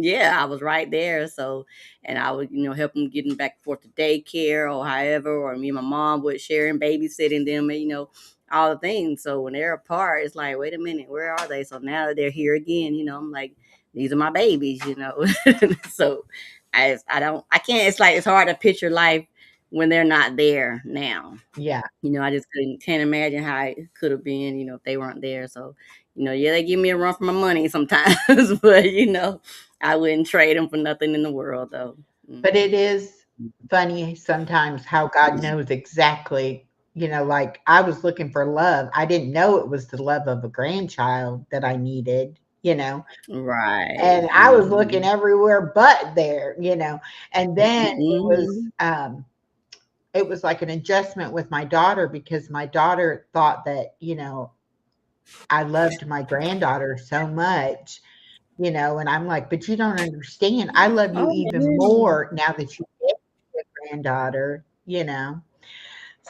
yeah, I was right there. So and I would help them getting back and forth to daycare or however, or me and my mom would share and babysitting them, and all the things. So when they're apart, it's like, wait a minute, where are they? So now that they're here again, I'm like, these are my babies. So I can't. It's like it's hard to picture life when they're not there now. yeah, I just can't imagine how it could have been, if they weren't there. So, yeah, they give me a run for my money sometimes, but I wouldn't trade them for nothing in the world, though. but Mm-mm. it is funny sometimes how God knows exactly, like I was looking for love. I didn't know it was the love of a grandchild that I needed, Right. and I was looking Mm-hmm. everywhere but there, and then Mm-hmm. it was like an adjustment with my daughter because my daughter thought that, I loved my granddaughter so much, and I'm like, but you don't understand. I love you Oh, even really? more now that you get a granddaughter.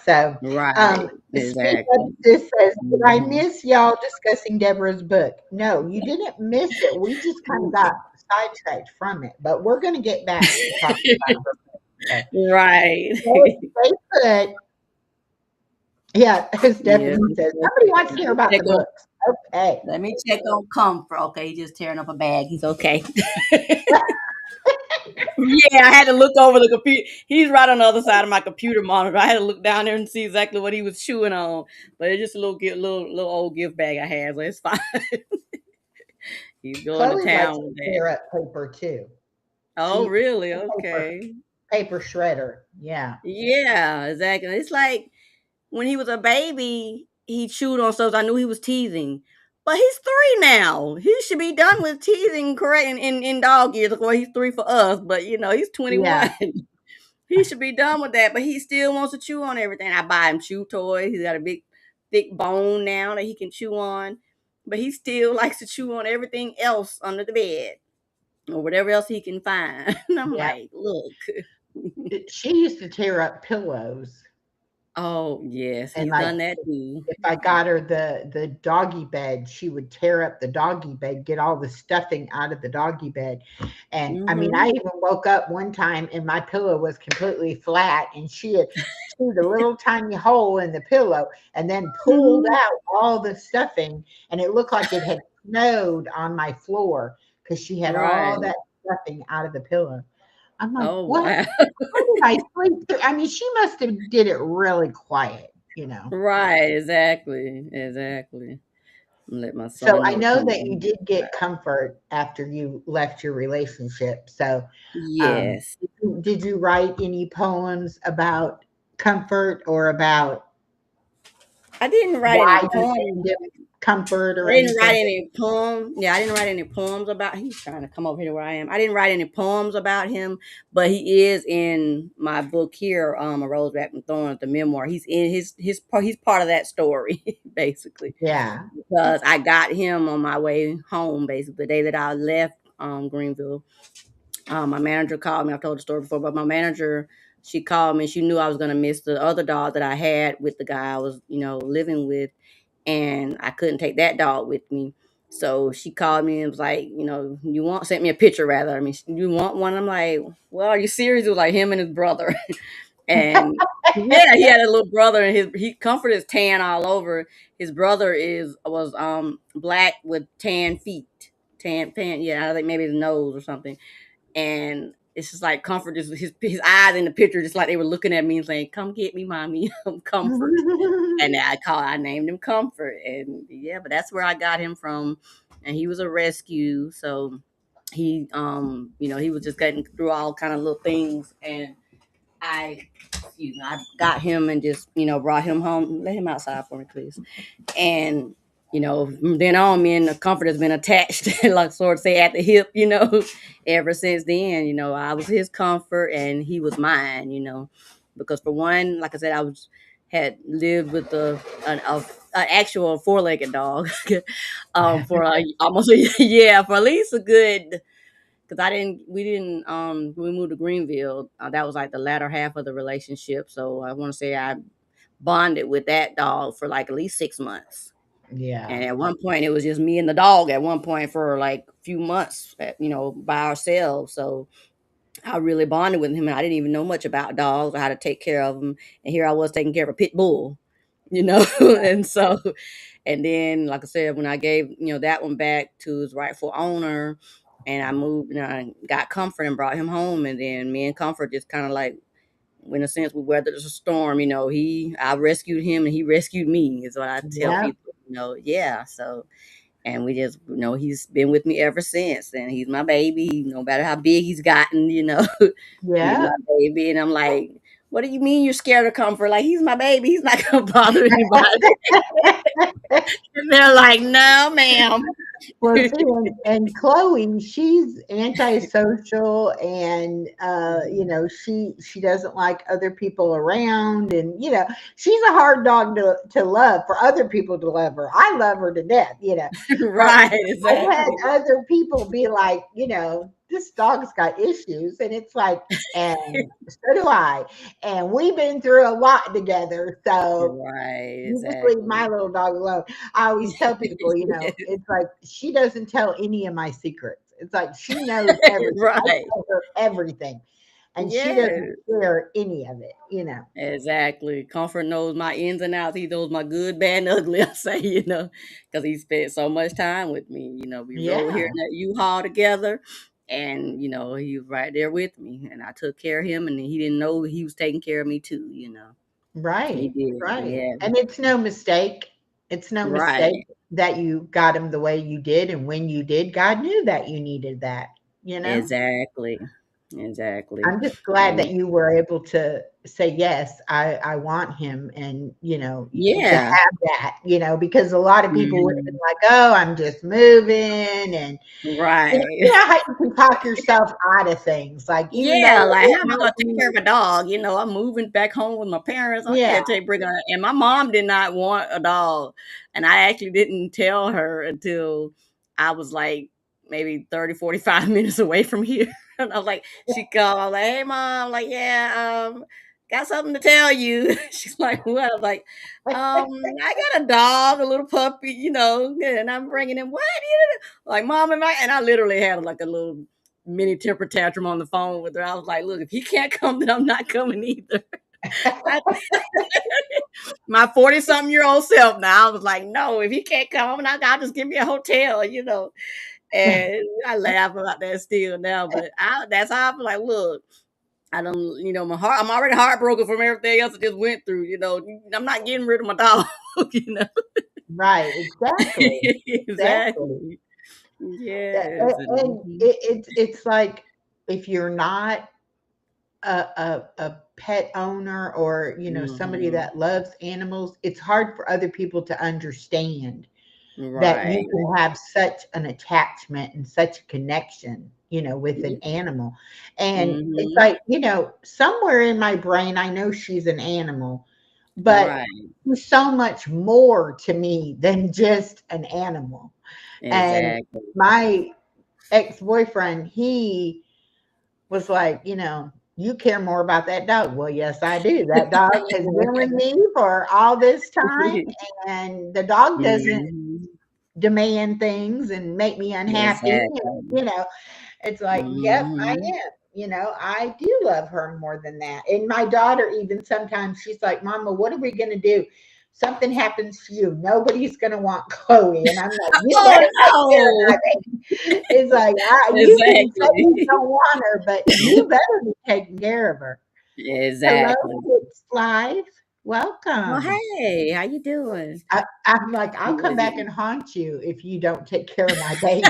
So, Right. speak up, Exactly. sis says, did I Mm-hmm. miss y'all discussing Deborah's book? No, you didn't miss it. We just kind of got sidetracked from it, but we're going to get back to talking about her book. Right. So, stay put. Yeah, as Yeah. Stephanie says, somebody wants to hear about Check the on, books. Okay. let me check on Comfort. Okay, he's just tearing up a bag. He's okay. Yeah, I had to look over the computer. He's right on the other side of my computer monitor. I had to look down there and see exactly what he was chewing on. But it's just a little old gift bag I have, so it's fine. He's going to Chloe likes town to with that. tear up paper too. Oh, She's really? a Okay. paper shredder. Yeah. Yeah, exactly. It's like when he was a baby, he chewed on stuff. I knew he was teasing. But he's 3 now. He should be done with teasing, correct? In dog years. Well, he's 3 for us, but he's 21. Yeah. He should be done with that, but he still wants to chew on everything. I buy him chew toys. He's got a big, thick bone now that he can chew on, but he still likes to chew on everything else under the bed or whatever else he can find. And I'm Yeah. like, look. She used to tear up pillows. Oh, yes, And he's like done that too. if I got her the doggy bed, she would tear up the doggy bed, get all the stuffing out of the doggy bed. And I mean, I Hmm. even woke up one time and my pillow was completely flat and she had chewed a little tiny hole in the pillow and then pulled Hmm. out all the stuffing and it looked like it had snowed on my floor because she had all Right. that stuffing out of the pillow. I'm like, Oh, what? wow. How did I sleep through? I mean, she must have did it really quiet. Right. Exactly. Exactly. Let my So son I know to know calm that you down. did get comfort after you left your relationship. So, Yes. did you write any poems about comfort or about I didn't write any why you poems. needed comfort or I didn't write anything? any poems. Yeah, I didn't write any poems about. He's trying to come over here to where I am. I didn't write any poems about him, but he is in my book here. A Rose Wrapped in Thorns, the memoir. He's in his part. He's part of that story, basically, Yeah, because I got him on my way home. Basically, the day that I left Greenville, my manager called me. I've told the story before, but my manager, she called me. She knew I was gonna miss the other dog that I had with the guy I was, living with, and I couldn't take that dog with me. So she called me and was like, you want sent me a picture rather. I mean, you want one? I'm like, well, are you serious? It was like him and his brother, and yeah, he had a little brother, and his he comfort is tan all over. His brother was black with tan feet, tan. Yeah, I think maybe his nose or something, and it's just like Comfort, just his eyes in the picture, just like they were looking at me and saying, "Come get me, mommy, I'm Comfort." And I named him Comfort, and yeah, but that's where I got him from, and he was a rescue, so he he was just getting through all kind of little things, and I I got him and just brought him home. Let him outside for me, please. And from then on, me and the Comfort has been attached, like sort of say at the hip, ever since then. I was his comfort and he was mine, because for one, like I said, I was had lived with an actual four-legged dog for almost a yeah, for at least a good, because we didn't we moved to Greenville, that was like the latter half of the relationship, so I want to say I bonded with that dog for like at least 6 months. Yeah. And at one point, it was just me and the dog at one point for like a few months, by ourselves. So I really bonded with him, and I didn't even know much about dogs or how to take care of them. And here I was taking care of a pit bull, and so, and then, like I said, when I gave, that one back to his rightful owner, and I moved and I got Comfort and brought him home, and then me and Comfort just kind of like, in a sense, we weathered the storm. I rescued him and he rescued me, is what I tell Yep. people. Yeah. So, and we just, he's been with me ever since, and he's my baby. No matter how big he's gotten, he's Yep. my baby. And I'm like, what do you mean you're scared of Comfort? Like, he's my baby. He's not gonna bother anybody. And they're like, no, ma'am. Well, see, and Chloe, she's antisocial, and she doesn't like other people around, and she's a hard dog to love for other people to love her. I love her to death, but Right, I've had exactly. other people be like, this dog's got issues, and it's like, and so do I, and we've been through a lot together, so Right, you just leave my exactly. little dog alone. I always tell people, it's like she doesn't tell any of my secrets. It's like she knows everything. I Right. tell her everything, and she doesn't Yeah. share any of it. Exactly. Comfort knows my ins and outs. He knows my good, bad, and ugly. I say, because he spent so much time with me. We rode here Yeah, in that U-Haul together, and he was right there with me, and I took care of him, and he didn't know he was taking care of me too. He right, did. right. Yeah. And it's no mistake. It's no mistake Right. that you got him the way you did, and when you did, God knew that you needed that. You know. Exactly. Exactly. I'm just glad that And you were able to say, "Yes, I want him," and, to yeah. have that, because a lot of people would have been Mhm. like, "Oh, I'm just moving," and, Right. how you can talk yourself out of things, like, even though Yeah, like, it how am I might gonna take care be. of a dog? I'm moving back home with my parents. I Yeah. can't take bring her. And my mom did not want a dog, and I actually didn't tell her until I was like maybe 30, 45 minutes away from here. And I was like, she called. I was like, hey, mom, like, yeah, got something to tell you. She's like, what? I was like, I got a dog, a little puppy, and I'm bringing him. What? Like, mom, and I literally had like a little mini temper tantrum on the phone with her. I was like, look, if he can't come, then I'm not coming either. I, my 40 something year old self now, I was like, no, if he can't come, I'll just give me a hotel. And I laugh about that still now, but that's how I feel like, look, I don't, my heart, I'm already heartbroken from everything else I just went through. I'm not getting rid of my dog, you know. Right, exactly, exactly. Exactly. Yes. And it's like, if you're not a pet owner, or somebody Mhm. that loves animals, it's hard for other people to understand that you Right. can have such an attachment and such a connection, with an animal. And it's Mhm. like, somewhere in my brain, I know she's an animal, but Right. she's so much more to me than just an animal. And Exactly. my ex-boyfriend, he was like, you care more about that dog. Well, yes, I do. That dog has been with me for all this time, and the dog doesn't Mhm. demand things and make me unhappy. Exactly. It's like, yep, I Mhm. am. I do love her more than that. And my daughter, even sometimes, she's like, Mama, what are we going to do? something happens to you, nobody's gonna want Chloe. And I'm like, you better take care of Oh my baby. It's like, no! you can say you Exactly. don't want her, but you better be taking care of her. Hello, Exactly. it's live. Well, Welcome. hey, how you doing? I'm like, I'll come back and haunt you if you don't take care of my baby.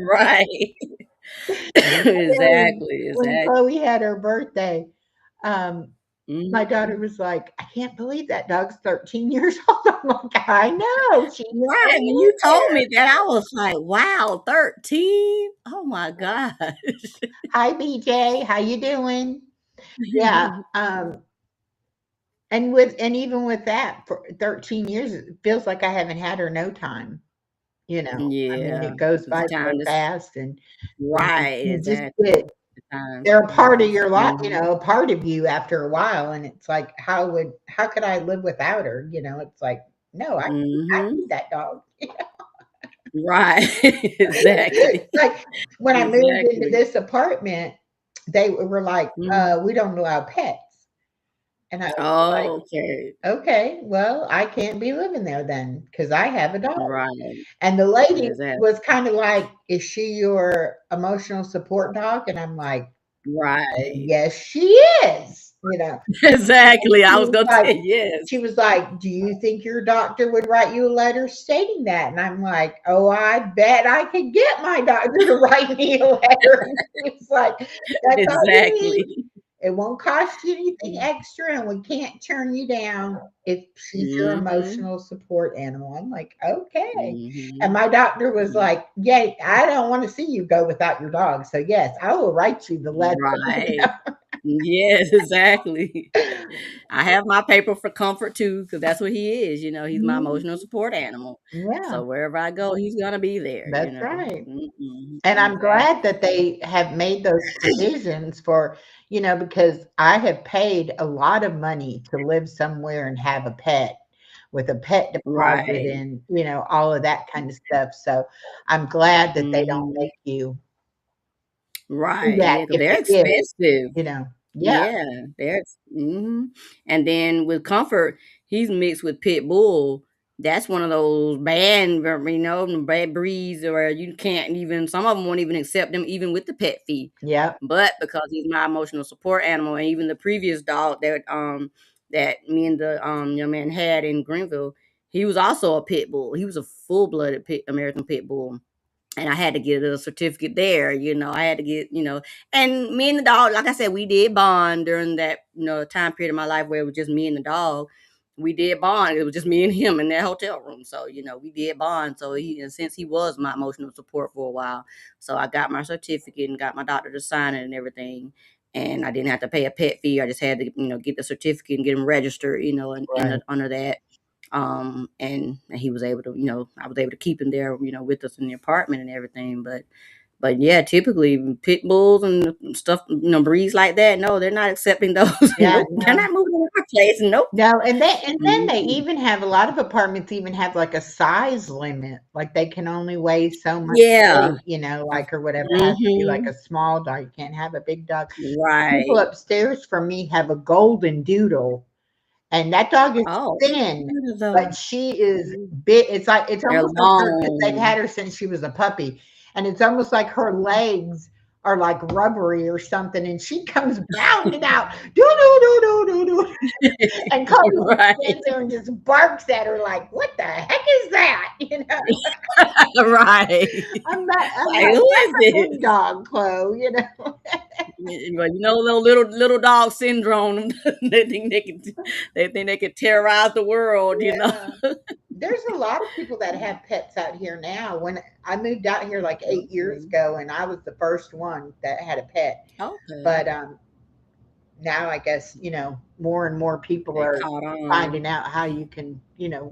Right. When Exactly. when Exactly. Chloe had her birthday, um, my daughter Mhm. was like, "I can't believe that dog's 13 years old." I'm like, "I know, she's Right. hanging When in you told there." me that, I was like, wow, 13? Oh my gosh. Hi, BJ, how you doing? Yeah, and even with that, for 13 years, it feels like I haven't had her no time, you know? I mean, Yeah. it goes It's by so time to fast, and right, you just exactly. get The time. they're a part of Mhm. your life, Mhm. a part of you after a while, and it's like, how could I live without her? It's like, no, I Mhm. need that dog. Right. Exactly. Like when I moved into Exactly. this apartment, they were like, Mhm. we don't allow pets. And I was like, Oh, okay. okay, well, I can't be living there then because I have a dog. Right. And the lady Exactly. was kind of like, is she your emotional support dog? And I'm like, Right. yes, she is. Exactly. I She was was gonna like say yes. she was like, "Do you think your doctor would write you a letter stating that?" And I'm like, "Oh, I bet I could get my doctor to write me a letter." And she was like, "That's all you need. Exactly. It won't cost you anything extra, and we can't turn you down if she's your Mhm. emotional support animal." I'm like, "Okay." And Mhm. my doctor was Mhm. like, "Yeah, I don't want to see you go without your dog. So yes, I will write you the letter." Right. Yes, exactly. I have my paper for comfort too, because that's what he is. He's my emotional Mhm. support animal. Yeah, So wherever I go, he's gonna be there. that's right. Mhm. And I'm glad that Exactly. they have made those provisions for, because I have paid a lot of money to live somewhere and have a pet with a pet deposit Right. and, all of that kind of stuff. So I'm glad that they don't Mhm. make you do Right. that Yeah, because if they're it is, expensive. you know. Yeah, Yeah, there's and then with Comfort, he's mixed with Pit Bull. That's one of those the bad breeds where you can't even some of them won't even accept them even with the pet fee. yeah, But because he's my emotional support animal, and even the previous dog that me and the young man had in Greenville, he was also a pit bull. He was a full-blooded American pit bull, and I had to get a certificate there. I had to and me and the dog, like I said, we did bond during that, time period of my life where it was just me and the dog. We did bond. It was just me and him in that hotel room. So, we did bond. So and since he was my emotional support for a while, so I got my certificate and got my doctor to sign it and everything. And I didn't have to pay a pet fee. I just had to, get the certificate and get him registered, right. under that, and he was able to, I was able to keep him there, with us in the apartment and everything. But yeah, typically pit bulls and stuff, breeds like that, no, they're not accepting those. Yeah, Nope, they're no. not moving in our place. Nope. No, and then they Mhm. even have a lot of apartments even have, like, a size limit, like, they can only weigh so much Yeah. weight, like, or whatever, it has to be, like, a Mhm. small dog, you can't have a big dog. People Right. upstairs from me have a golden doodle, and that dog is Oh, what thin, kind of but those? she is big. It's They're almost like her because 'cause they've long. had her since she was a puppy, and it's almost like her legs are, like, rubbery or something, and she comes bounding out, "Doo, doo, doo, doo, doo, doo." And Chloe just Right. stands there and just barks at her like, "What the heck is that?" Right. I'm Like, like, who is "That's a big this? dog, Chloe." But little dog syndrome. They think they can terrorize the world. Yeah. There's a lot of people that have pets out here now. When I moved out here like 8 years Okay. ago, and I was the first one that had a pet, Okay. but, now I guess, more and more people They are caught on. finding out how you can,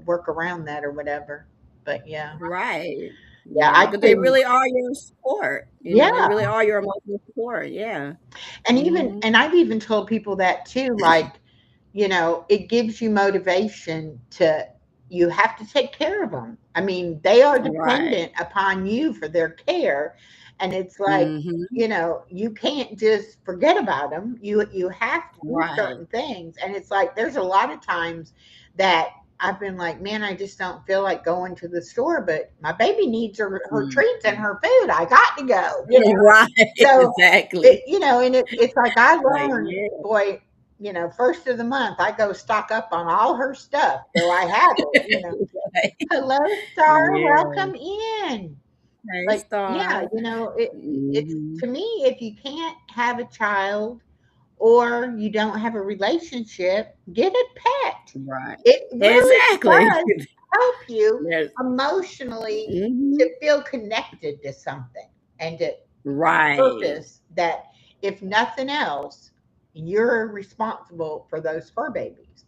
work around that or whatever. But yeah. Right. Yeah, Yeah, I because they couldn't. really are your support. They Yeah. really are your emotional support. Yeah. And Mhm. I've even told people that too, like, it gives you motivation to you have to take care of them. I mean, they are Right. dependent upon you for their care, and it's like, Mhm. you can't just forget about them. You have to do Right. certain things, and it's like there's a lot of times that I've been like, man, I just don't feel like going to the store, but my baby needs her treats and Mhm. her food. I got to go, Right, So, exactly. and it's like I Like, learned, yeah. boy, first of the month, I go stock up on all her stuff. So I have it. Right. Hello, Star. Yeah. Welcome in. Hey, Like, yeah, Star. it's Mhm. to me, if you can't have a child or you don't have a relationship, get a pet. Right. It really Exactly. does help you There's emotionally to mhm. feel connected to something and to Right. purpose that, if nothing else, you're responsible for those fur babies.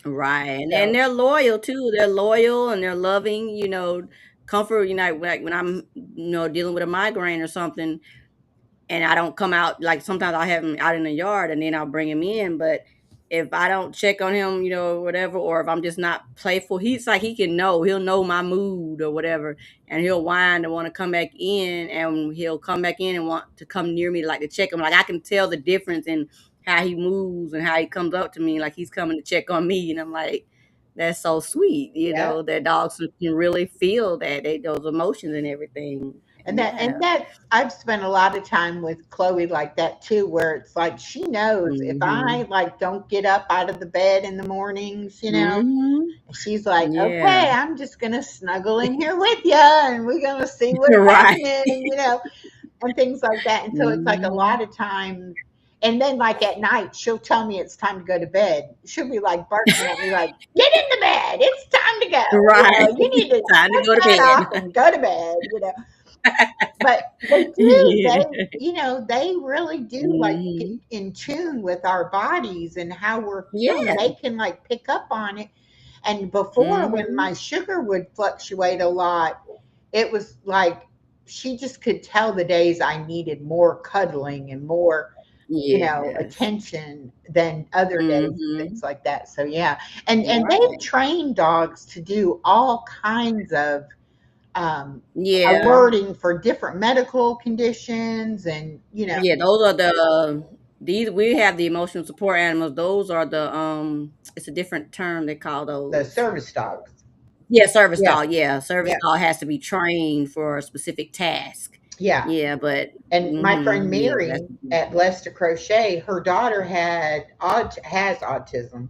Right, and So, they're loyal too. They're loyal and they're loving, comfort, like when I'm, dealing with a migraine or something, and I don't come out, like sometimes I'll have him out in the yard and then I'll bring him in. But if I don't check on him, whatever, or if I'm just not playful, he's like he'll know my mood or whatever, and he'll whine and want to come back in, and he'll come back in and want to come near me to, like, to check him. Like, I can tell the difference in how he moves and how he comes up to me, like he's coming to check on me, and I'm like, that's so sweet, yeah. that dogs can really feel those emotions and everything. And And yeah. that's I've spent a lot of time with Chloe like that too, where it's like she knows if I Mhm. like don't get up out of the bed in the mornings, Mhm. she's like, Yeah. okay, I'm just gonna snuggle in here with you and we're gonna see what's Right. happening, and things like that. And so it's like a Mhm. lot of times, and then like at night, she'll tell me it's time to go to bed. She'll be like barking at me, like, get in the bed. It's time to go. Right. You need to Time to shut go to that off bed. and go to bed. But they do, Yeah. they really do like get Mhm. in tune with our bodies and how we're feeling. Yeah. They can like pick up on it. And before, when Mhm. my sugar would fluctuate a lot, it was like she just could tell the days I needed more cuddling and more, Yes. attention than other days and Mhm. things like that. So yeah, and they've Right. trained dogs to do all kinds of um, Yeah. alerting for different medical conditions, and Yeah, those are these we have the emotional support animals. Those are it's a different term they call the those. service dogs. Yeah, service Yeah, dog, yeah. Service yeah, dog has to be trained for a specific task. yeah. Yeah, but And my friend yeah, that's Mary at Blessed to Crochet, her daughter has autism.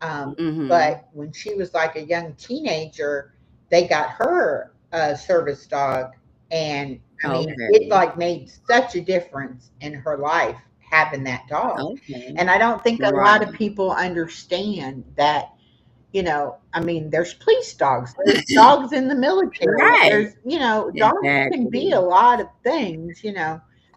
mhm. But when she was like a young teenager, they got her a service dog, and I mean, it Okay. like made such a difference in her life having that dog. Okay. And I don't think a lot of Right. people understand that. I mean, there's police dogs, there's dogs in the military, Right. dogs can be a Exactly. lot of things, and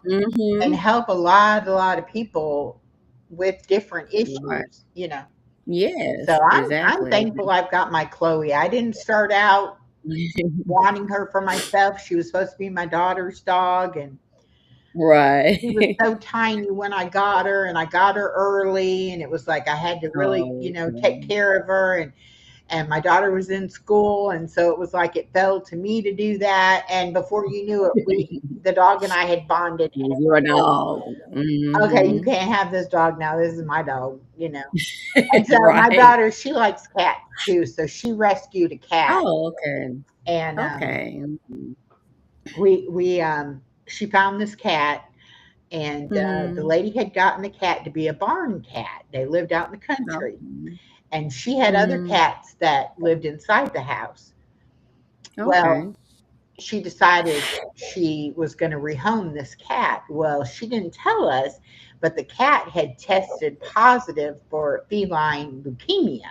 Mhm. help a lot of people with different Right. issues. So Yes, I'm exactly. thankful I've got my Chloe. I didn't start out wanting her for myself. She was supposed to be my daughter's dog, and she was Right. so tiny when I got her, and I got her early, and it was like I had to really, Oh, take okay. care of her, and my daughter was in school, and so it was like it fell to me to do that. And before you knew it, the dog and I had bonded. It's your dog. Okay, you Mhm. can't have this dog now. This is my dog. And so my Right. daughter, she likes cats too, so she rescued a cat, Oh, okay. and Okay. Mhm. she found this cat, and the Mhm. lady had gotten the cat to be a barn cat. They lived out in the country, Okay. and she had other Mhm. cats that lived inside the house. Well, Okay. she decided she was going to rehome this cat. Well, she didn't tell us, but the cat had tested positive for feline leukemia.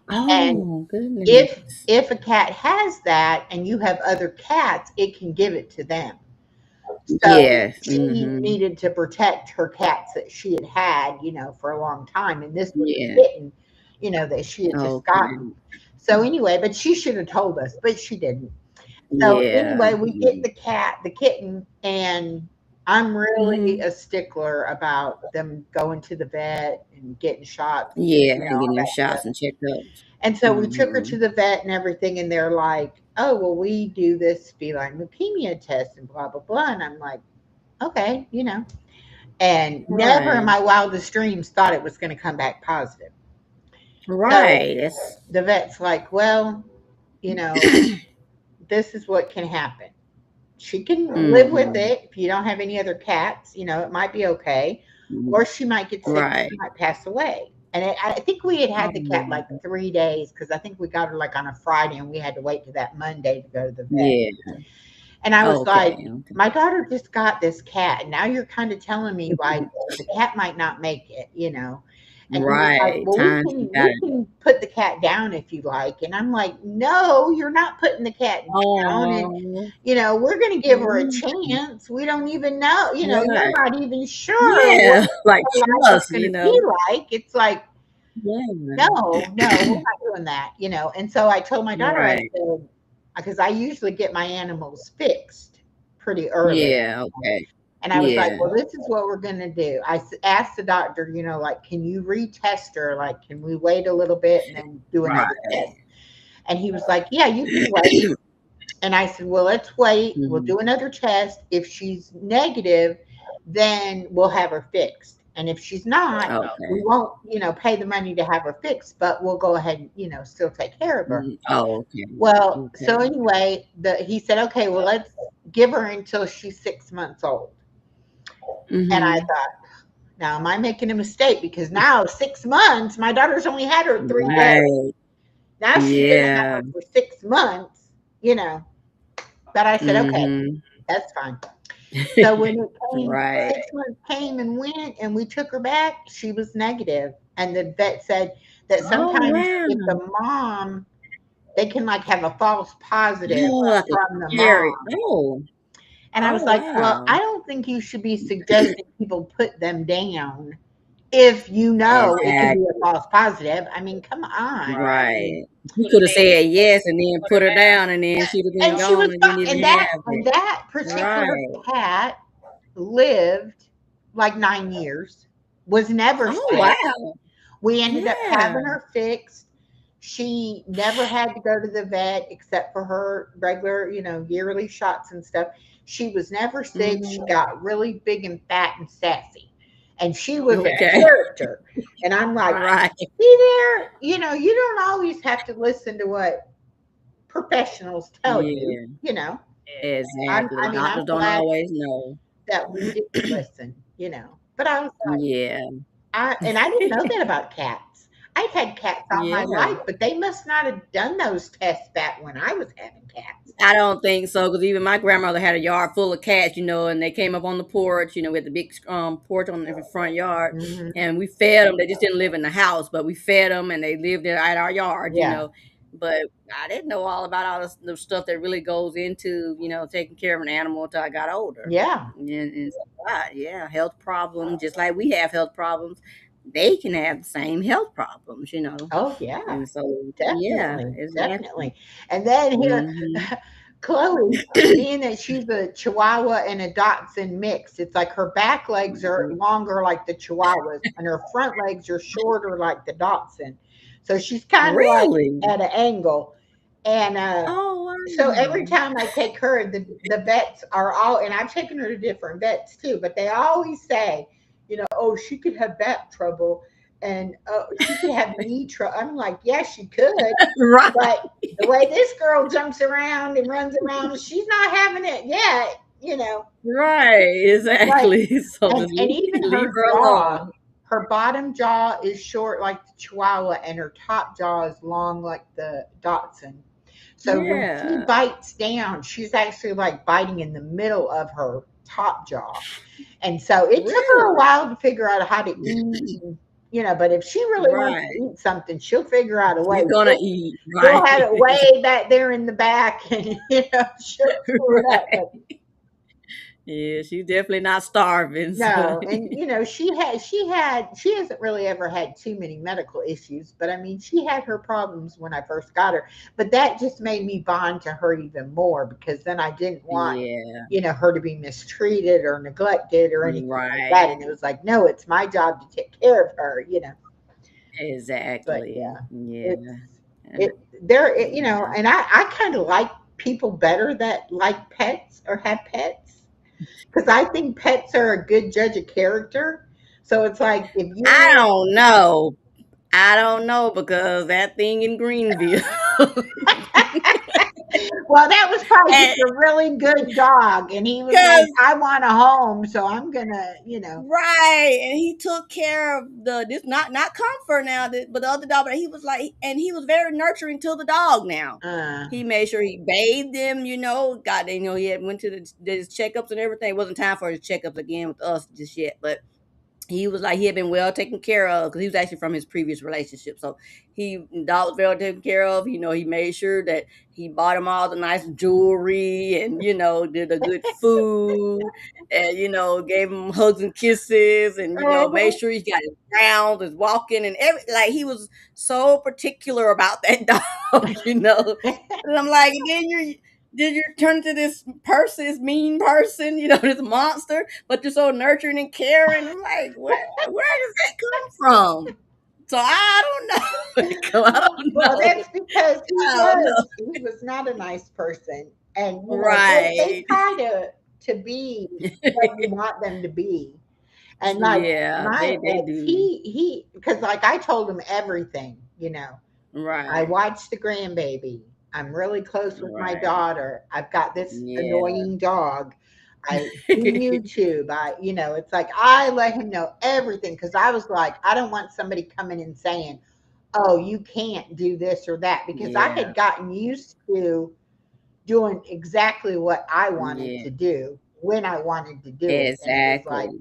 And Oh, if goodness. if a cat has that and you have other cats, it can give it to them. So Yes. she Mhm. needed to protect her cats that she had had, for a long time. And this was a Yeah. kitten, that she had just Okay. gotten. So anyway, but she should have told us, but she didn't. So Yeah. anyway, we get the kitten, and I'm really Mhm. a stickler about them going to the vet and getting shots, Yeah, and all getting their that stuff. shots and checkups. And so we took her to Mhm. the vet and everything, and they're like, "Oh, well, we do this feline leukemia test and blah blah blah." And I'm like, "Okay." And never in Right. my wildest dreams thought it was going to come back positive. So Right. It's the vet's like, well, you know, this is what can happen. She can live with mm-hmm. it if you don't have any other cats. It might be okay, or she might get sick. She Right. might pass away. And I think we had had the cat like Oh, 3 days because I think we got her like on a Friday and we had to wait to that Monday to go to the vet. yeah. And I was like, Okay. Okay. my daughter just got this cat. And now you're kind of telling me like the cat might not make it. And he was like, Right. well, we Times you can got we it. can put the cat down if you like. And I'm like, no, you're not putting the cat down. And Oh, we're going to give her a mm, chance. We don't even know. You're right. not even sure what Yeah. Like her life is trust, going you to be know. like. It's like, Yeah. no, no, we're not doing that. And so I told my daughter, I Right. said, because I usually get my animals fixed pretty early. Yeah. Okay. And I was like, Yeah. well, this is what we're going to do. Asked the doctor, like, can you retest her? Like, can we wait a little bit and then do another test? Right. And he was like, yeah, you can wait. And I said, well, let's wait. We'll Mhm. do another test. If she's negative, then we'll have her fixed. And if she's not, we Okay. won't, pay the money to have her fixed, but we'll go ahead and, still take care of her. Mhm. Oh, okay. Well, so Okay. anyway, he said, okay, well, let's give her until she's 6 months old. And I Mhm. thought, now am I making a mistake? Because now 6 months, my daughter's only had her 3 days. Right. Now she's going to have Yeah. her for 6 months, you know. But I said, okay, Mhm. that's fine. So when it came, Right. 6 months came and went, and we took her back, she was negative. And the vet said that Oh, sometimes if wow. the mom, they can like have a false positive Oh, like a from the cherry. mom. Oh. And I was Oh, like, well, wow. I don't think you should be suggesting people put them down if you know it could be a Exactly. false positive. I mean, come on. Right. He could have said yes and then put her down and then she'd have been And she was gone and fine. didn't even And that have and it. that particular Right. cat lived like 9 years, was never Oh, sick. wow. We ended up Yeah. having her fixed. She never had to go to the vet except for her regular, yearly shots and stuff. She was never sick. She Mhm. got really big and fat and sassy. And she was a Okay. character. And I'm like, Right. see there, you don't always have to listen to what professionals tell you, Yeah. you know. Exactly. I mean, I'm Doctors don't glad always know. that we didn't listen. But I was like, Yeah. and I didn't know that about cats. I've had cats all my Yeah. life, but they must not have done those tests back when I was having cats. I don't think so because even my grandmother had a yard full of cats, and they came up on the porch, with the big porch on the front yard, Hmm. and we fed them. They just didn't live in the house, but we fed them, and they lived at our yard. Yeah, But I didn't know all about all the stuff that really goes into taking care of an animal until I got older. yeah. And so, yeah, health problems, just like we have health problems, they can have the same health problems. Oh, yeah, And so, yeah, definitely, exactly. definitely. And then here, Hmm. Chloe, being that she's a Chihuahua and a Dachshund mix, it's like her back legs are longer like the Chihuahuas, and her front legs are shorter like the Dachshund. So she's kind of like Really? at an angle. And Oh, so every wow. time I take her, the vets are all, and I've taken her to different vets too, but they always say, oh, she could have back trouble and she could have knee trouble. I'm like, yes, she could, Right, but the way this girl jumps around and runs around, she's not having it yet. right, Like, exactly. So and just even leave her her jaw, alone. her bottom jaw is short like the Chihuahua, and her top jaw is long like the Dachshund. So when she Yeah. bites down, she's actually like biting in the middle of her top jaw. And so it took her a Really? while to figure out how to eat. But if she really wants to Right. eat something, she'll figure out a way. She's gonna She'll, eat, she'll right. have it way back there in the back and, she'll pull it up. But Right. Yeah, she's definitely not starving, so no, and she hasn't really ever had too many medical issues, but I mean she had her problems when I first got her. But that just made me bond to her even more because then I didn't want, yeah, her to be mistreated or neglected or anything like that. right. And it was like, no, it's my job to take care of her. But Exactly. yeah, it's Yeah. And it there, yeah. and I kind of like people better that like pets or have pets because I think pets are a good judge of character. So it's like if I you're don't know. I don't know because that thing in Greenville. Well, that was probably just And a really good dog, and he was like, because "I want a home, so I'm gonna, you know." right, and he took care of the this not Comfort now, but the other dog. But he was like, and he was very nurturing to the dog. Now Uh, he made sure he bathed him. God, he had went to his checkups and everything. It wasn't time for his checkups again with us just yet, but he was like he had been well taken care of because he was actually from his previous relationship. So dog was well taken care of. He made sure that he bought him all the nice jewelry and did a good food and gave him hugs and kisses and made uh-huh. sure he got his rounds, his walking and every like he was so particular about that dog. And I'm like, then you turn into this person, this mean person, this monster, but you're so nurturing and caring. I'm like, where does that come from? So I don't know. I don't Well, know. that's because he I don't know. was not a nice person, and they Right. try to be what you want them to be. And like Yeah, my they ex, do. he because like I told him everything, I Right. watched the grandbaby. I'm really close with my Right. daughter. I've got this Yeah. annoying dog. I do YouTube. It's like I let him know everything because I was like, I don't want somebody coming and saying, "Oh, you can't do this or that," because I Yeah. had gotten used to doing exactly what I wanted Yeah. to do when I wanted to do it, and it was like Exactly.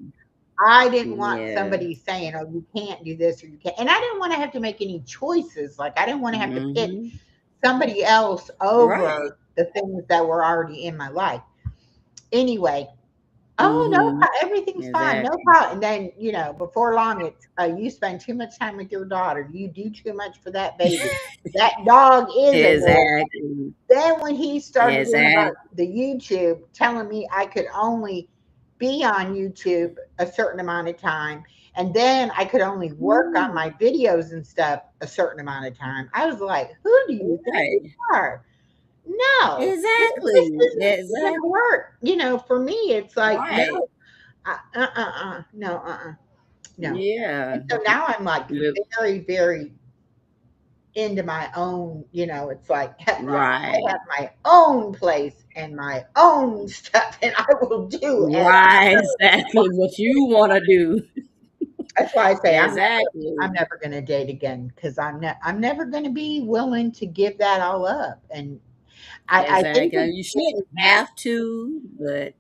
I didn't want Yeah. somebody saying, "Oh, you can't do this or you can't," and I didn't want to have to make any choices. Like I didn't want to have to pick Hmm. somebody else Right. over the things that were already in my life. Anyway, oh no, Hmm. everything's fine, no Exactly. problem. And then before long, it's you spend too much time with your daughter. You do too much for that baby. That dog is a bully. Exactly. Then when he started doing about Exactly. the YouTube, telling me I could only be on YouTube a certain amount of time, and then I could only work on my videos and stuff a certain amount of time. I was like, "Who do you think you Right. are? No, this Exactly. isn't going to Exactly. work." For me, it's like, no, Right. no, no. And Yeah. so now I'm like Look. very, very into my own, it's like I Right. have my own place and my own stuff, and I will do as Right. per Exactly what you want to do. that's why I say I'm Exactly. never gonna date again because I'm never gonna be willing to give that all up. And I think Exactly. You shouldn't have to, but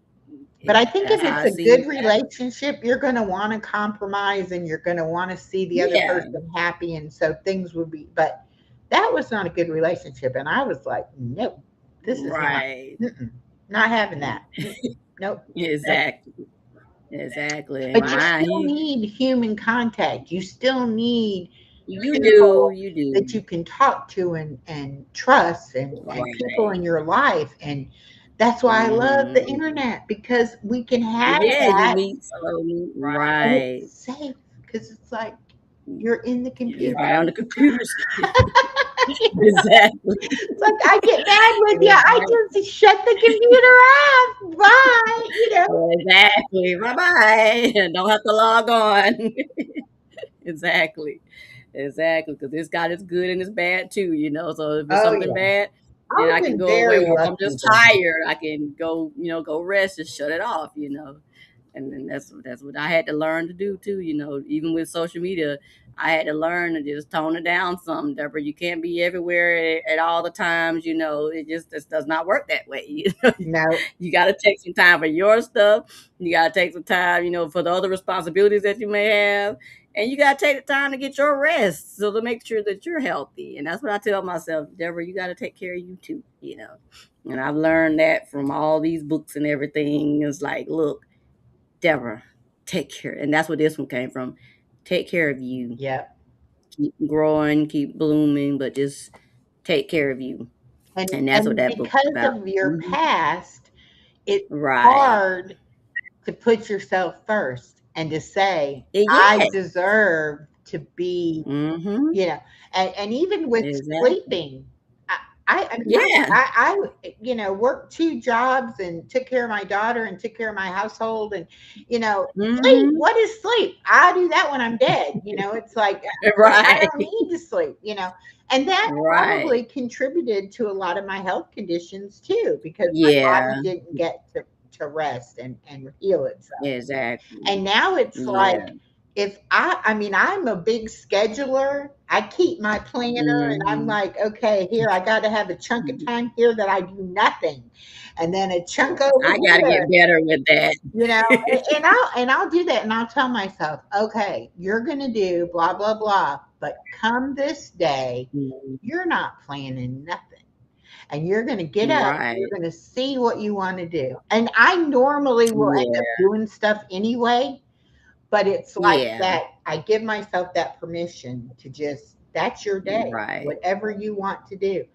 I think if that's how it's I a see good it. relationship, you're gonna wanna compromise and you're gonna wanna see the other Yeah. person happy, and so things would be but that was not a good relationship, and I was like, "Nope, this is Right. not having that. Nope, nope." Exactly. Exactly. But you Mine, still need human contact. You still need you do. people You that do. you can talk to and trust and people Right. in your life, and that's why I love the Hmm. internet because we can have Yeah, you that meet so and right. it's safe because it's like you're in the You're computer. right on the computers. Exactly. It's like I get mad with you. I Exactly. just shut the computer off. Bye. Exactly. Bye bye. Don't have to log on. Exactly. Exactly. Because it's got its good and its bad too, So if it's Oh something yeah. bad, then I I've can been go away. very Or if I'm lucky just though. tired, I can go rest and shut it off. And then that's what I had to learn to do too. Even with social media, I had to learn to just tone it down some, Deborah. You can't be everywhere at all the times. It just does not work that way. No. You got to take some time for your stuff. You got to take some time, for the other responsibilities that you may have, and you got to take the time to get your rest, so to make sure that you're healthy. And that's what I tell myself, Deborah. You got to take care of you too. And I've learned that from all these books and everything. It's like, look, Deborah, take care. And that's where this one came from. Take care of you. Yeah. Keep growing, keep blooming, but just take care of you. And that's what And that book's because about. of your Mhm. past, it's Right. hard to put yourself first and to say, I Yes. deserve to be, Mm-hmm. you know, and even with Exactly. sleeping, I mean, Yeah. worked 2 jobs and took care of my daughter and took care of my household and, sleep. Mhm. What is sleep? I do that when I'm dead. It's like I Right. don't need to sleep. And that Right. probably contributed to a lot of my health conditions too, because my body Yeah. didn't get to rest and heal itself. Exactly. And now it's Yeah. like, if I mean, I'm a big scheduler. I keep my planner and I'm Mhm. like, okay, here, I got to have a chunk of time here that I do nothing. And then a chunk over I gotta here, get better with that. and I'll do that and I'll tell myself, okay, you're going to do blah, blah, blah. But come this day, Mhm. you're not planning nothing. And you're going to get up, you're Right. going to see what you want to do. And I normally will end up Yeah. doing stuff anyway, but it's like Yeah. that. I give myself that permission to just, that's your day, Right. whatever you want to do,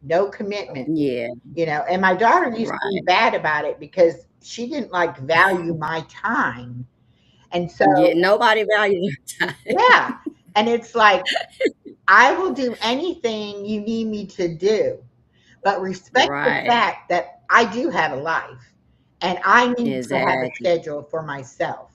no commitment. Yeah. And my daughter used to be Right. bad about it because she didn't like value my time. And so, Yeah. Nobody values their time. yeah. And it's like, I will do anything you need me to do, but respect the Right. fact that I do have a life and I need to have a Exactly. schedule for myself.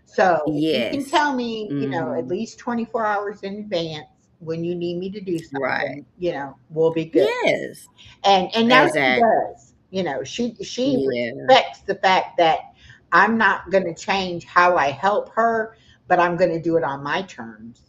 So if you can Yes. tell me, at Mhm. least 24 hours in advance when you need me to do Right. something, we'll be good. Yes. And now she Exactly. does. She Yeah. respects the fact that I'm not going to change how I help her, but I'm going to do it on my terms.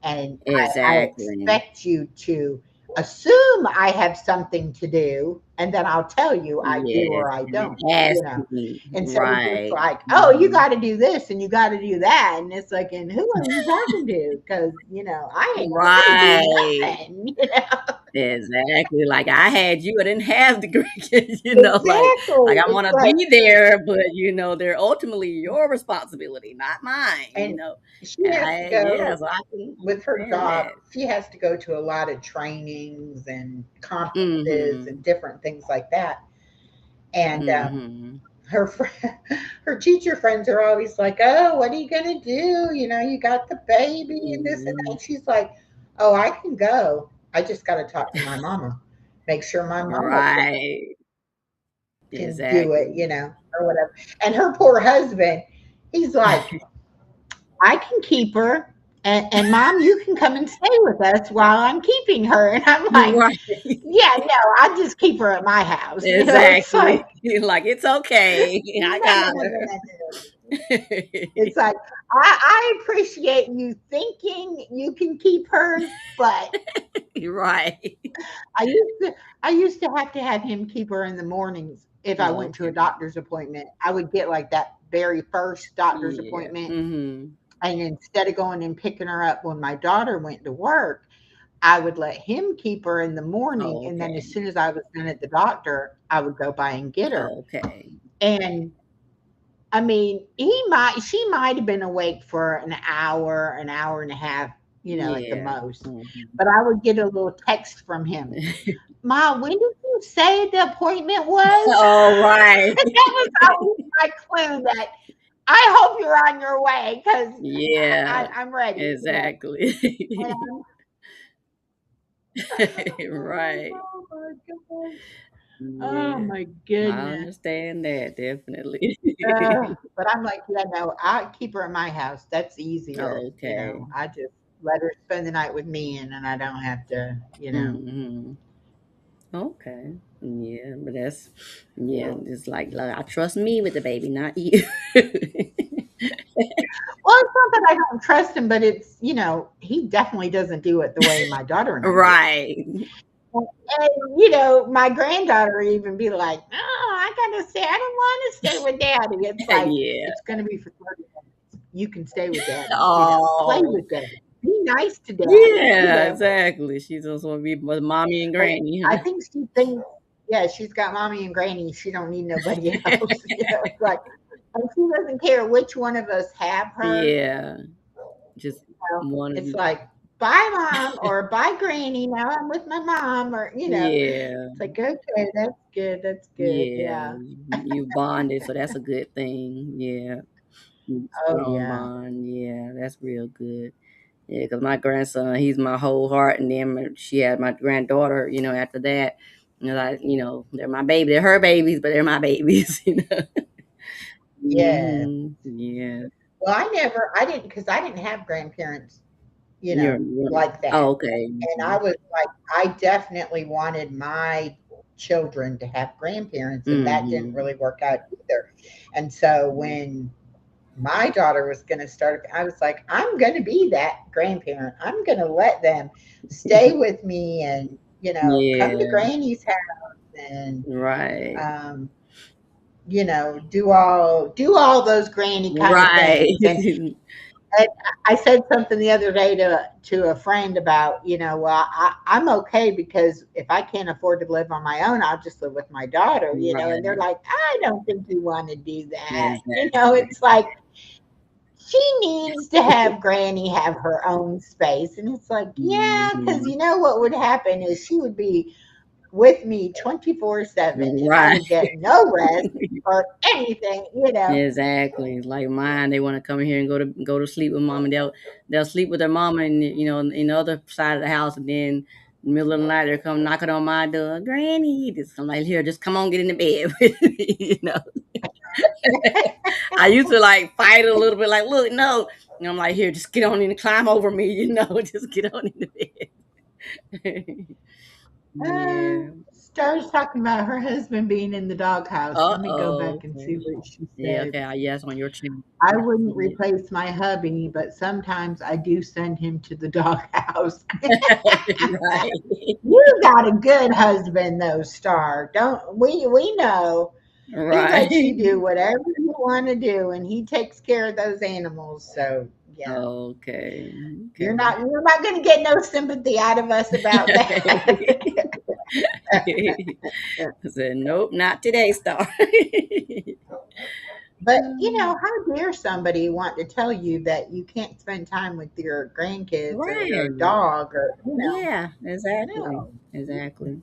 And I Exactly. expect you to assume I have something to do, and then I'll tell you I do Yes. or I And don't. then ask me. Instead of just Right. like, oh, you Mhm. got to do this and you got to do that, and it's like, and who are you talking to? Because I ain't do Right. nothing. Exactly. Like I had you, I didn't have the Greek, like Exactly. I It's want to like, be there, but they're ultimately your responsibility, not mine. and she And has to yeah, go so I can with her understand job. that. She has to go to a lot of trainings and conferences and Mhm. different things like that. And Mhm. her her teacher friends are always like, "Oh, what are you gonna do? You got the baby and this and that." Mhm. And she's like, "Oh, I can go. I just got to talk to my mama, make sure my mama Right. can do it, Exactly. or whatever." And her poor husband, he's like, I can keep her. And mom, you can come and stay with us while I'm keeping her. And I'm like, Right. yeah, no, I'll just keep her at my house. It's Exactly. like, Like it's okay. I no, no, got no, no, no, no. her. It's like, I appreciate you thinking you can keep her, but Right. I used to, I used to have him keep her in the mornings if I went to a Okay. doctor's appointment. I would get like that very first doctor's Yeah. appointment. Mhm. And instead of going and picking her up when my daughter went to work, I would let him keep her in the morning, Oh, and then okay. as soon as I was done at the doctor, I would go by and get her. Okay. And I mean, she might have been awake for an hour and a half, at the Yeah. most. Mhm. But I would get a little text from him. Ma, when did you say the appointment was? All right. That was always my clue that I hope you're on your way because Yeah. I'm ready. And Exactly. I'm, Right. oh my gosh. Oh Yeah. my I goodness. understand that definitely. But I'm like, yeah, no, I keep her in my house. That's easier. Okay. I just let her spend the night with me and then I don't have to. Mhm. Okay. Yeah, but that's yeah, it's like I trust me with the baby, not you. Well, it's not that I don't trust him, but he definitely doesn't do it the way my daughter and I do it. Right. And my granddaughter even be like, "No, I gotta stay. I don't want to stay with daddy." It's like, Yeah. it's gonna be for 30 minutes. You can stay with daddy. Play Oh. with daddy. Be nice to daddy. Yeah, exactly. She just wanna be with mommy and And granny, I huh? think she thinks, yeah, she's got mommy and granny. She don't need nobody else. It's like, and she doesn't care which one of us have her. Yeah. Just one of It's you. like, bye, mom, or bye, granny. Now I'm with my mom, or Yeah. it's like, okay, that's good. That's good. Yeah. Yeah. You bonded, so that's a good thing. Yeah. Oh Strong yeah. bond. Yeah, that's real good. Yeah, because my grandson, he's my whole heart, and then she had my granddaughter. After that, they're my baby. They're her babies, but they're my babies. Yeah. Yeah. Well, I didn't, because I didn't have grandparents, You're like oh, that. okay. And I was like, I definitely wanted my children to have grandparents, and that didn't Mm-hmm. really work out either. And so when my daughter was going to start, I was like, I'm going to be that grandparent. I'm going to let them stay with me and, come to Yeah. granny's house and, Right. um, do all those granny kind of Right. things. And I said something the other day to a friend about, well, I'm okay, because if I can't afford to live on my own, I'll just live with my daughter, and they're Right. like, I don't think you want to do that. Exactly. It's like she needs to have granny have her own space. And it's like, yeah, because Mhm. what would happen is she would be with me 24/7, and I Right. would get no rest or anything. Exactly. Like mine, they want to come in here and go to sleep with mom, and they'll sleep with their mama, and in the other side of the house, and then in the middle of the night they're come knocking on my door, Granny. I'm like, here, just come on, get in the bed with me. I used to like fight a little bit, like, look, no. And I'm like, here, just get on in and climb over me, just get on in the bed. Yeah. Star's talking about her husband being in the doghouse. Let me go Uh-oh. back and see Okay. what she Yeah, said. okay. Yes, on your channel. I wouldn't Yeah. replace my hubby, but sometimes I do send him to the doghouse. Right. You got a good husband, though, Star. Don't we know he lets Right. you do whatever you want to do, and he takes care of those animals. So yeah, Okay. you're Okay. not you're not going to get no sympathy out of us about that. I said, nope, not today, Star. But how dare somebody want to tell you that you can't spend time with your grandkids or your Right. dog or Yeah, exactly. no. Exactly.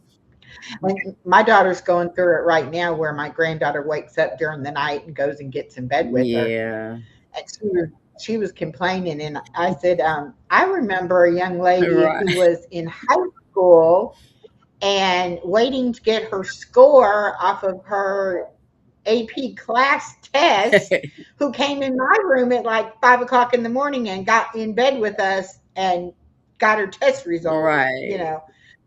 And my daughter's going through it right now, where my granddaughter wakes up during the night and goes and gets in bed with her. Yeah. And she was complaining, and I said, I remember a young lady Right. who was in high school and waiting to get her score off of her AP class test, who came in my room at like 5 o'clock in the morning and got in bed with us and got her test results. Right.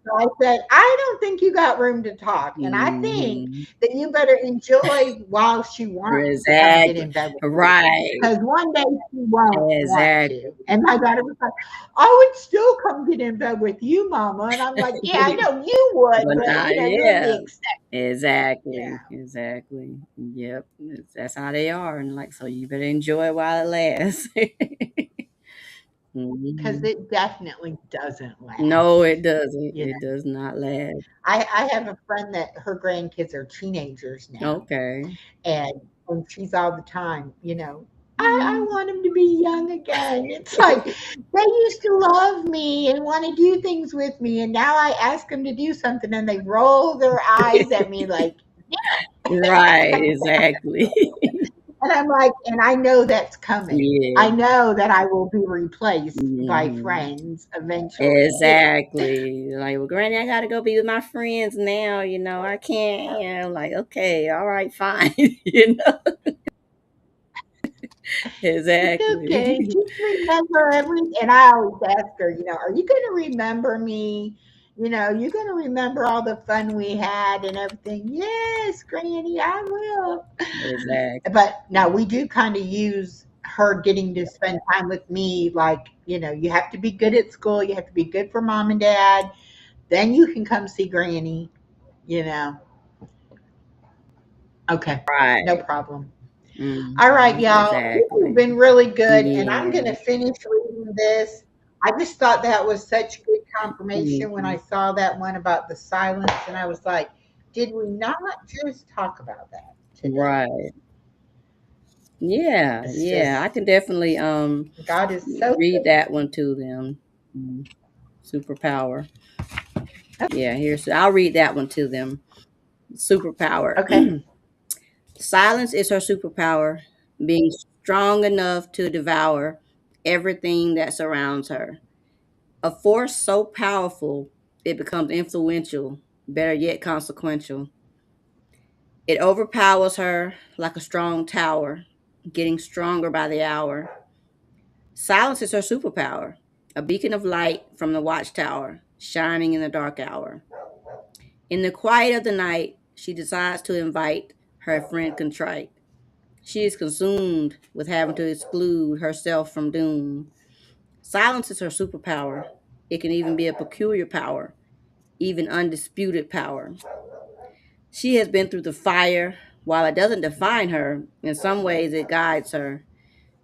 So I said, I don't think you got room to talk. And I think Hmm. that you better enjoy while she wants to come and get Exactly. in bed with you. Right. Because one day she won't want to. Exactly. And my daughter was like, I would still come get in bed with you, Mama. And I'm like, yeah, I know you would, But but not, you're yeah. the exception. Exactly. Yeah. Exactly. Yep. That's how they are. And like, so you better enjoy it while it lasts. Because Mhm. it definitely doesn't No, last. it doesn't. You know, It does not last. I have a friend that her grandkids are teenagers now, Okay. and she's all the time, I Mhm. want them to be young again. It's like they used to love me and want to do things with me, and now I ask them to do something, and they roll their eyes at me like, Right. Exactly. and I'm like, and I know that's coming. Yeah. I know that I will be replaced by Mhm. friends eventually. Exactly. Like, well, Granny, I gotta go be with my friends now. I can't. Like, okay, all right, fine. It's okay. Exactly. Just remember and I always ask her, are you going to remember me? You're going to remember all the fun we had and everything. Yes, Granny, I will. Exactly. But now we do kind of use her getting to spend time with me. Like, you have to be good at school. You have to be good for mom and dad. Then you can come see Granny, you know. Okay, no Right. problem. All right, Mhm. y'all. This has Exactly. been really good, and I'm going Yeah. to finish reading this. I just thought that was such good confirmation when I Mhm. saw that one about the silence, and I was like, did we not just talk about that today? Right. Yeah. It's Yeah. I just, can definitely God is so read good. that one to them. Superpower. Yeah, I'll read that one to them. Superpower. Okay. Silence is her superpower, being strong enough to devour everything that surrounds her. A force so powerful it becomes influential, better yet, consequential. It overpowers her like a strong tower, getting stronger by the hour. Silence is her superpower, a beacon of light from the watchtower, shining in the dark hour. In the quiet of the night, she decides to invite her friend contrite. She is consumed with having to exclude herself from doom. Silence is her superpower. It can even be a peculiar power, even undisputed power. She has been through the fire. While it doesn't define her, in some ways it guides her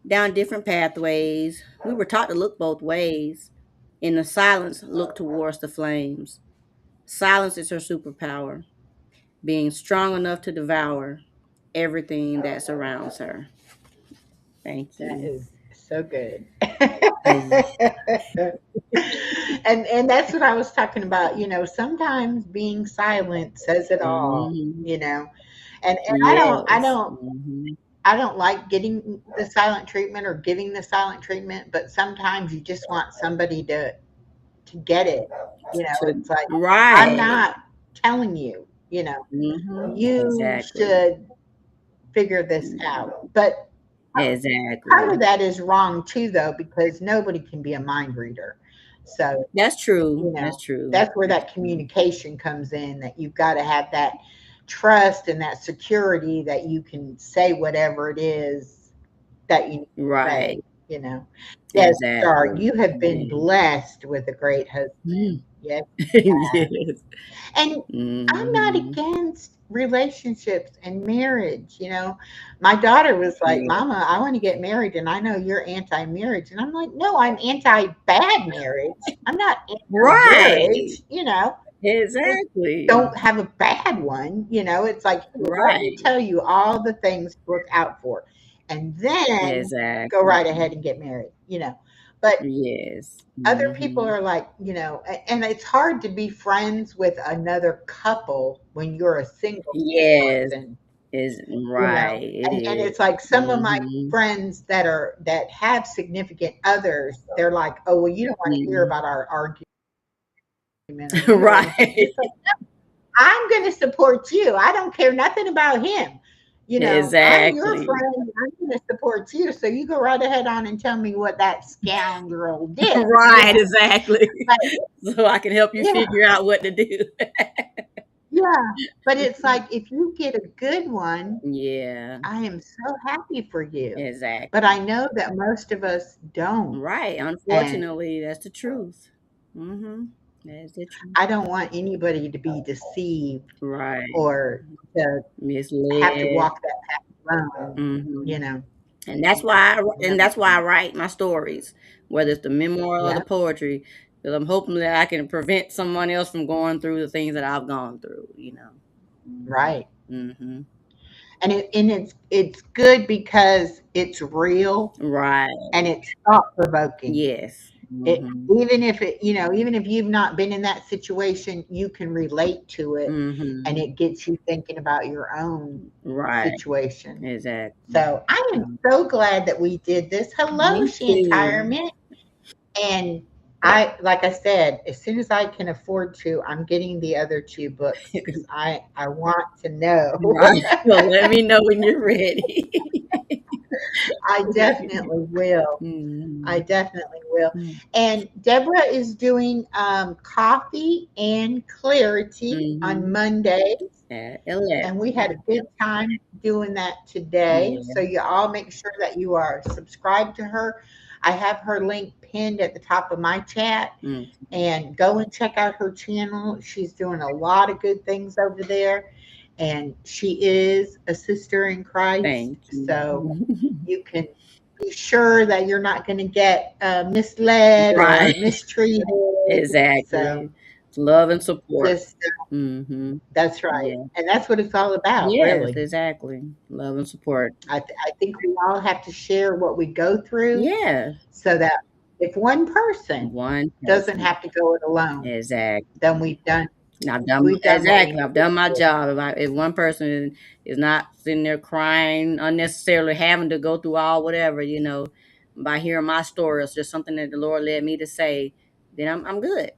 down different pathways. We were taught to look both ways. In the silence, look towards the flames. Silence is her superpower, being strong enough to devour everything that surrounds her. Thank That you. is so good. Yeah. And that's what I was talking about. Sometimes being silent says it all. Mhm. And Yes. Mhm. I don't like getting the silent treatment or giving the silent treatment, but sometimes you just want somebody to get it. To It's like I'm right. not telling you. You Exactly. should figure this out. But part of Exactly. that is wrong too, though, because nobody can be a mind reader. So, That's true. you know, That's true. that's where That's that true. communication comes in, that you've got to have that trust and that security that you can say whatever it is that you need to say, Right. you know. Yes, Star, Exactly. you have been Yeah. blessed with a great husband. Mm. Yes. Yes. And I'm not Mhm. against relationships and marriage. My daughter was like, Yeah. Mama, I want to get married. And I know you're anti marriage. And I'm like, no, I'm anti bad marriage. I'm not anti Right. marriage. Just Exactly. don't have a bad one. It's like, "Hey, let me Right. tell you all the things to look out for. And then go right Exactly. ahead and get married. But Yes. other people Mhm. are like, and it's hard to be friends with another couple when you're a single Yes. person, Is you right. know. It And is. it's like some of my Mhm. friends that have significant others, they're like, oh, well, you don't want to hear Mhm. about our argument, or you don't want to hear. Right. It's like, I'm going to support you. I don't care nothing about him. I'm your Exactly. friend. I'm going to support you. So you go right ahead on and tell me what that scoundrel did. Right, exactly. But So I can help you yeah, figure out what to do. yeah. But it's like if you get a good one, Yeah, I am so happy for you. But I exactly. know that most of us don't. Right. And Unfortunately, that's the truth. Mhm. That's the truth. I don't want anybody to be deceived Right. or to have to Misled. walk that path alone, you Mhm. know. And Yeah. that's why I write my stories, whether it's the memoir or the Yeah. poetry, because I'm hoping that I can prevent someone else from going through the things that I've gone through. Right. Mhm. And it's good because it's real Right. and it's thought provoking. Yes. It Mhm. even if you've not been in that situation, you can relate to it, and Mhm. it gets you thinking about your own Right. situation. Exactly. So I am So, so glad that we did this. Hello, me too. Shantirement. And like I said, as soon as I can afford to, I'm getting the other two books because I want to know. Right. Well, let me know when you're ready. I definitely will. I Mhm. definitely will. Mm. And Deborah is doing coffee and clarity on Mhm. Mondays. At And we had 11. a good time doing that today. Yeah. So you all make sure that you are subscribed to her. I have her link pinned at the top of my chat, Mm. and go and check out her channel. She's doing a lot of good things over there, and she is a sister in Christ. Thank So you. you can be sure that you're not going to get misled Right. or mistreated. So Exactly. It's love and support. just Mhm. that's right, Yeah. and that's what it's all about, Yes, really. exactly. Love and support. I think we all have to share what we go through Yeah. so that if one person One doesn't person. have to go it alone, Exactly. then we've done what we I've needed done my to do. job. If one person is not sitting there crying unnecessarily, having to go through all whatever, by hearing my story, it's just something that the Lord led me to say, then I'm good.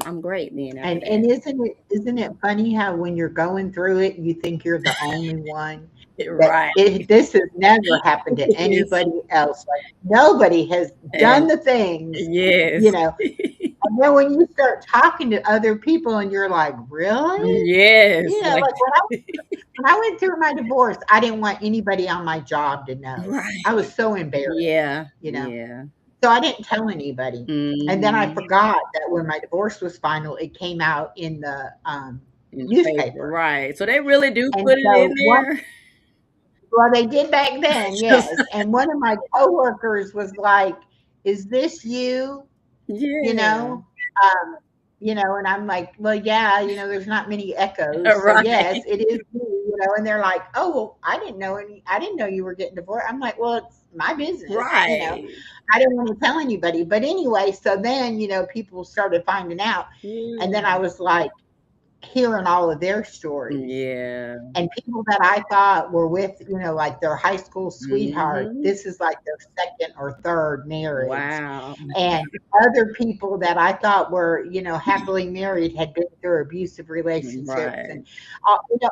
I'm great then after And that. isn't it funny how when you're going through it, you think you're the only one that Right. this has never happened to Yes. anybody else. Like nobody has done And the things, you yes. know. And then when you start talking to other people and you're like, really? Yes. You know, Like like when I went through my divorce, I didn't want anybody on my job to know. I right. was so embarrassed, Yeah. you know. Yeah. So I didn't tell anybody. And then I Mhm. forgot that when my divorce was final, it came out in the In the paper. newspaper. Right. So they really do And put it in so one, there. well, they did back then, Just yes. And one of my coworkers was like, "Is this you?" You yeah. know, um, and I'm like, "Well, yeah, there's not many echoes, so yes, Right. it is me." And they're like, "Oh, well, I didn't know you were getting divorced." I'm like, "Well, it's my business. Right. I didn't want to tell anybody." But anyway, so then, people started finding out, and then I Yeah. was like hearing all of their stories. Yeah. And people that I thought were with, like their high school sweetheart, Mhm. this is like their second or third marriage. Wow. And other people that I thought were, happily married had been through abusive relationships. Right.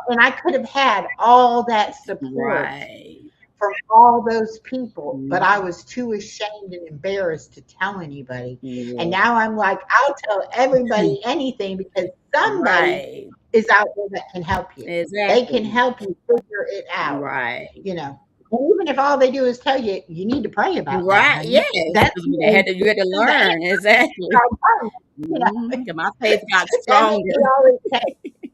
And I could have had all that support Right. from all those people, but I Mhm. was too ashamed and embarrassed to tell anybody. And Yeah. now I'm like, I'll tell everybody anything because somebody Right. is out there that can help you. They can Exactly. help you figure it out, Right. you know. And even if all they do is tell you, you need to pray about that, Right. honey. Yes. That's Because you had to the answer learn. Exactly. right there, you know. Mhm. My faith got That may be stronger. all it takes.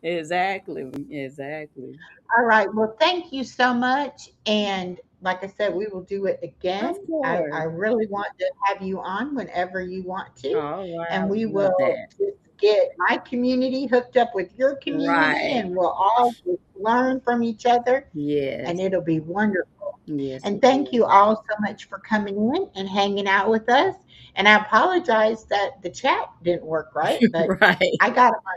Exactly. Exactly. All right. Well, thank you so much. And like I said, we will do it Of again. I course. really want to have you on whenever you want to. All right. I And would we love will that. just get my community hooked up with your community Right. and we'll all just learn from each other and Yes. it'll be wonderful. Yes, And it thank you will. all so much for coming in and hanging out with us. And I apologize that the chat didn't work right, but Right. I got it on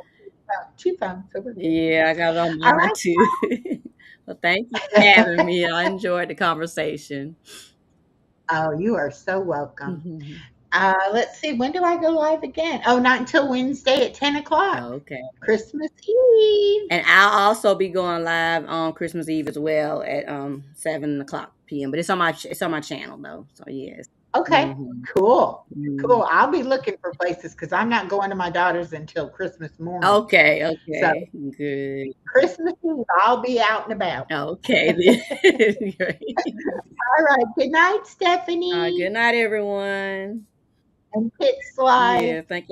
two phones, so we're good. Yeah, I got it on All mine too. Well, thank you for having right. me. I enjoyed the conversation. Oh, you are so welcome. Mhm. Let's see, when do I go live again? Oh, not until Wednesday at 10 o'clock, Okay. Christmas Eve. And I'll also be going live on Christmas Eve as well at 7 o'clock p.m. But it's on my channel though. So yes. Okay, Hmm. cool. Hmm. Cool. I'll be looking for places because I'm not going to my daughter's until Christmas morning. Okay, So, okay. Good. Christmas Eve, I'll be out and about. Okay then. Great. All right. Good night, All right, good Stephanie night everyone. and Kit Sly. Yeah, thank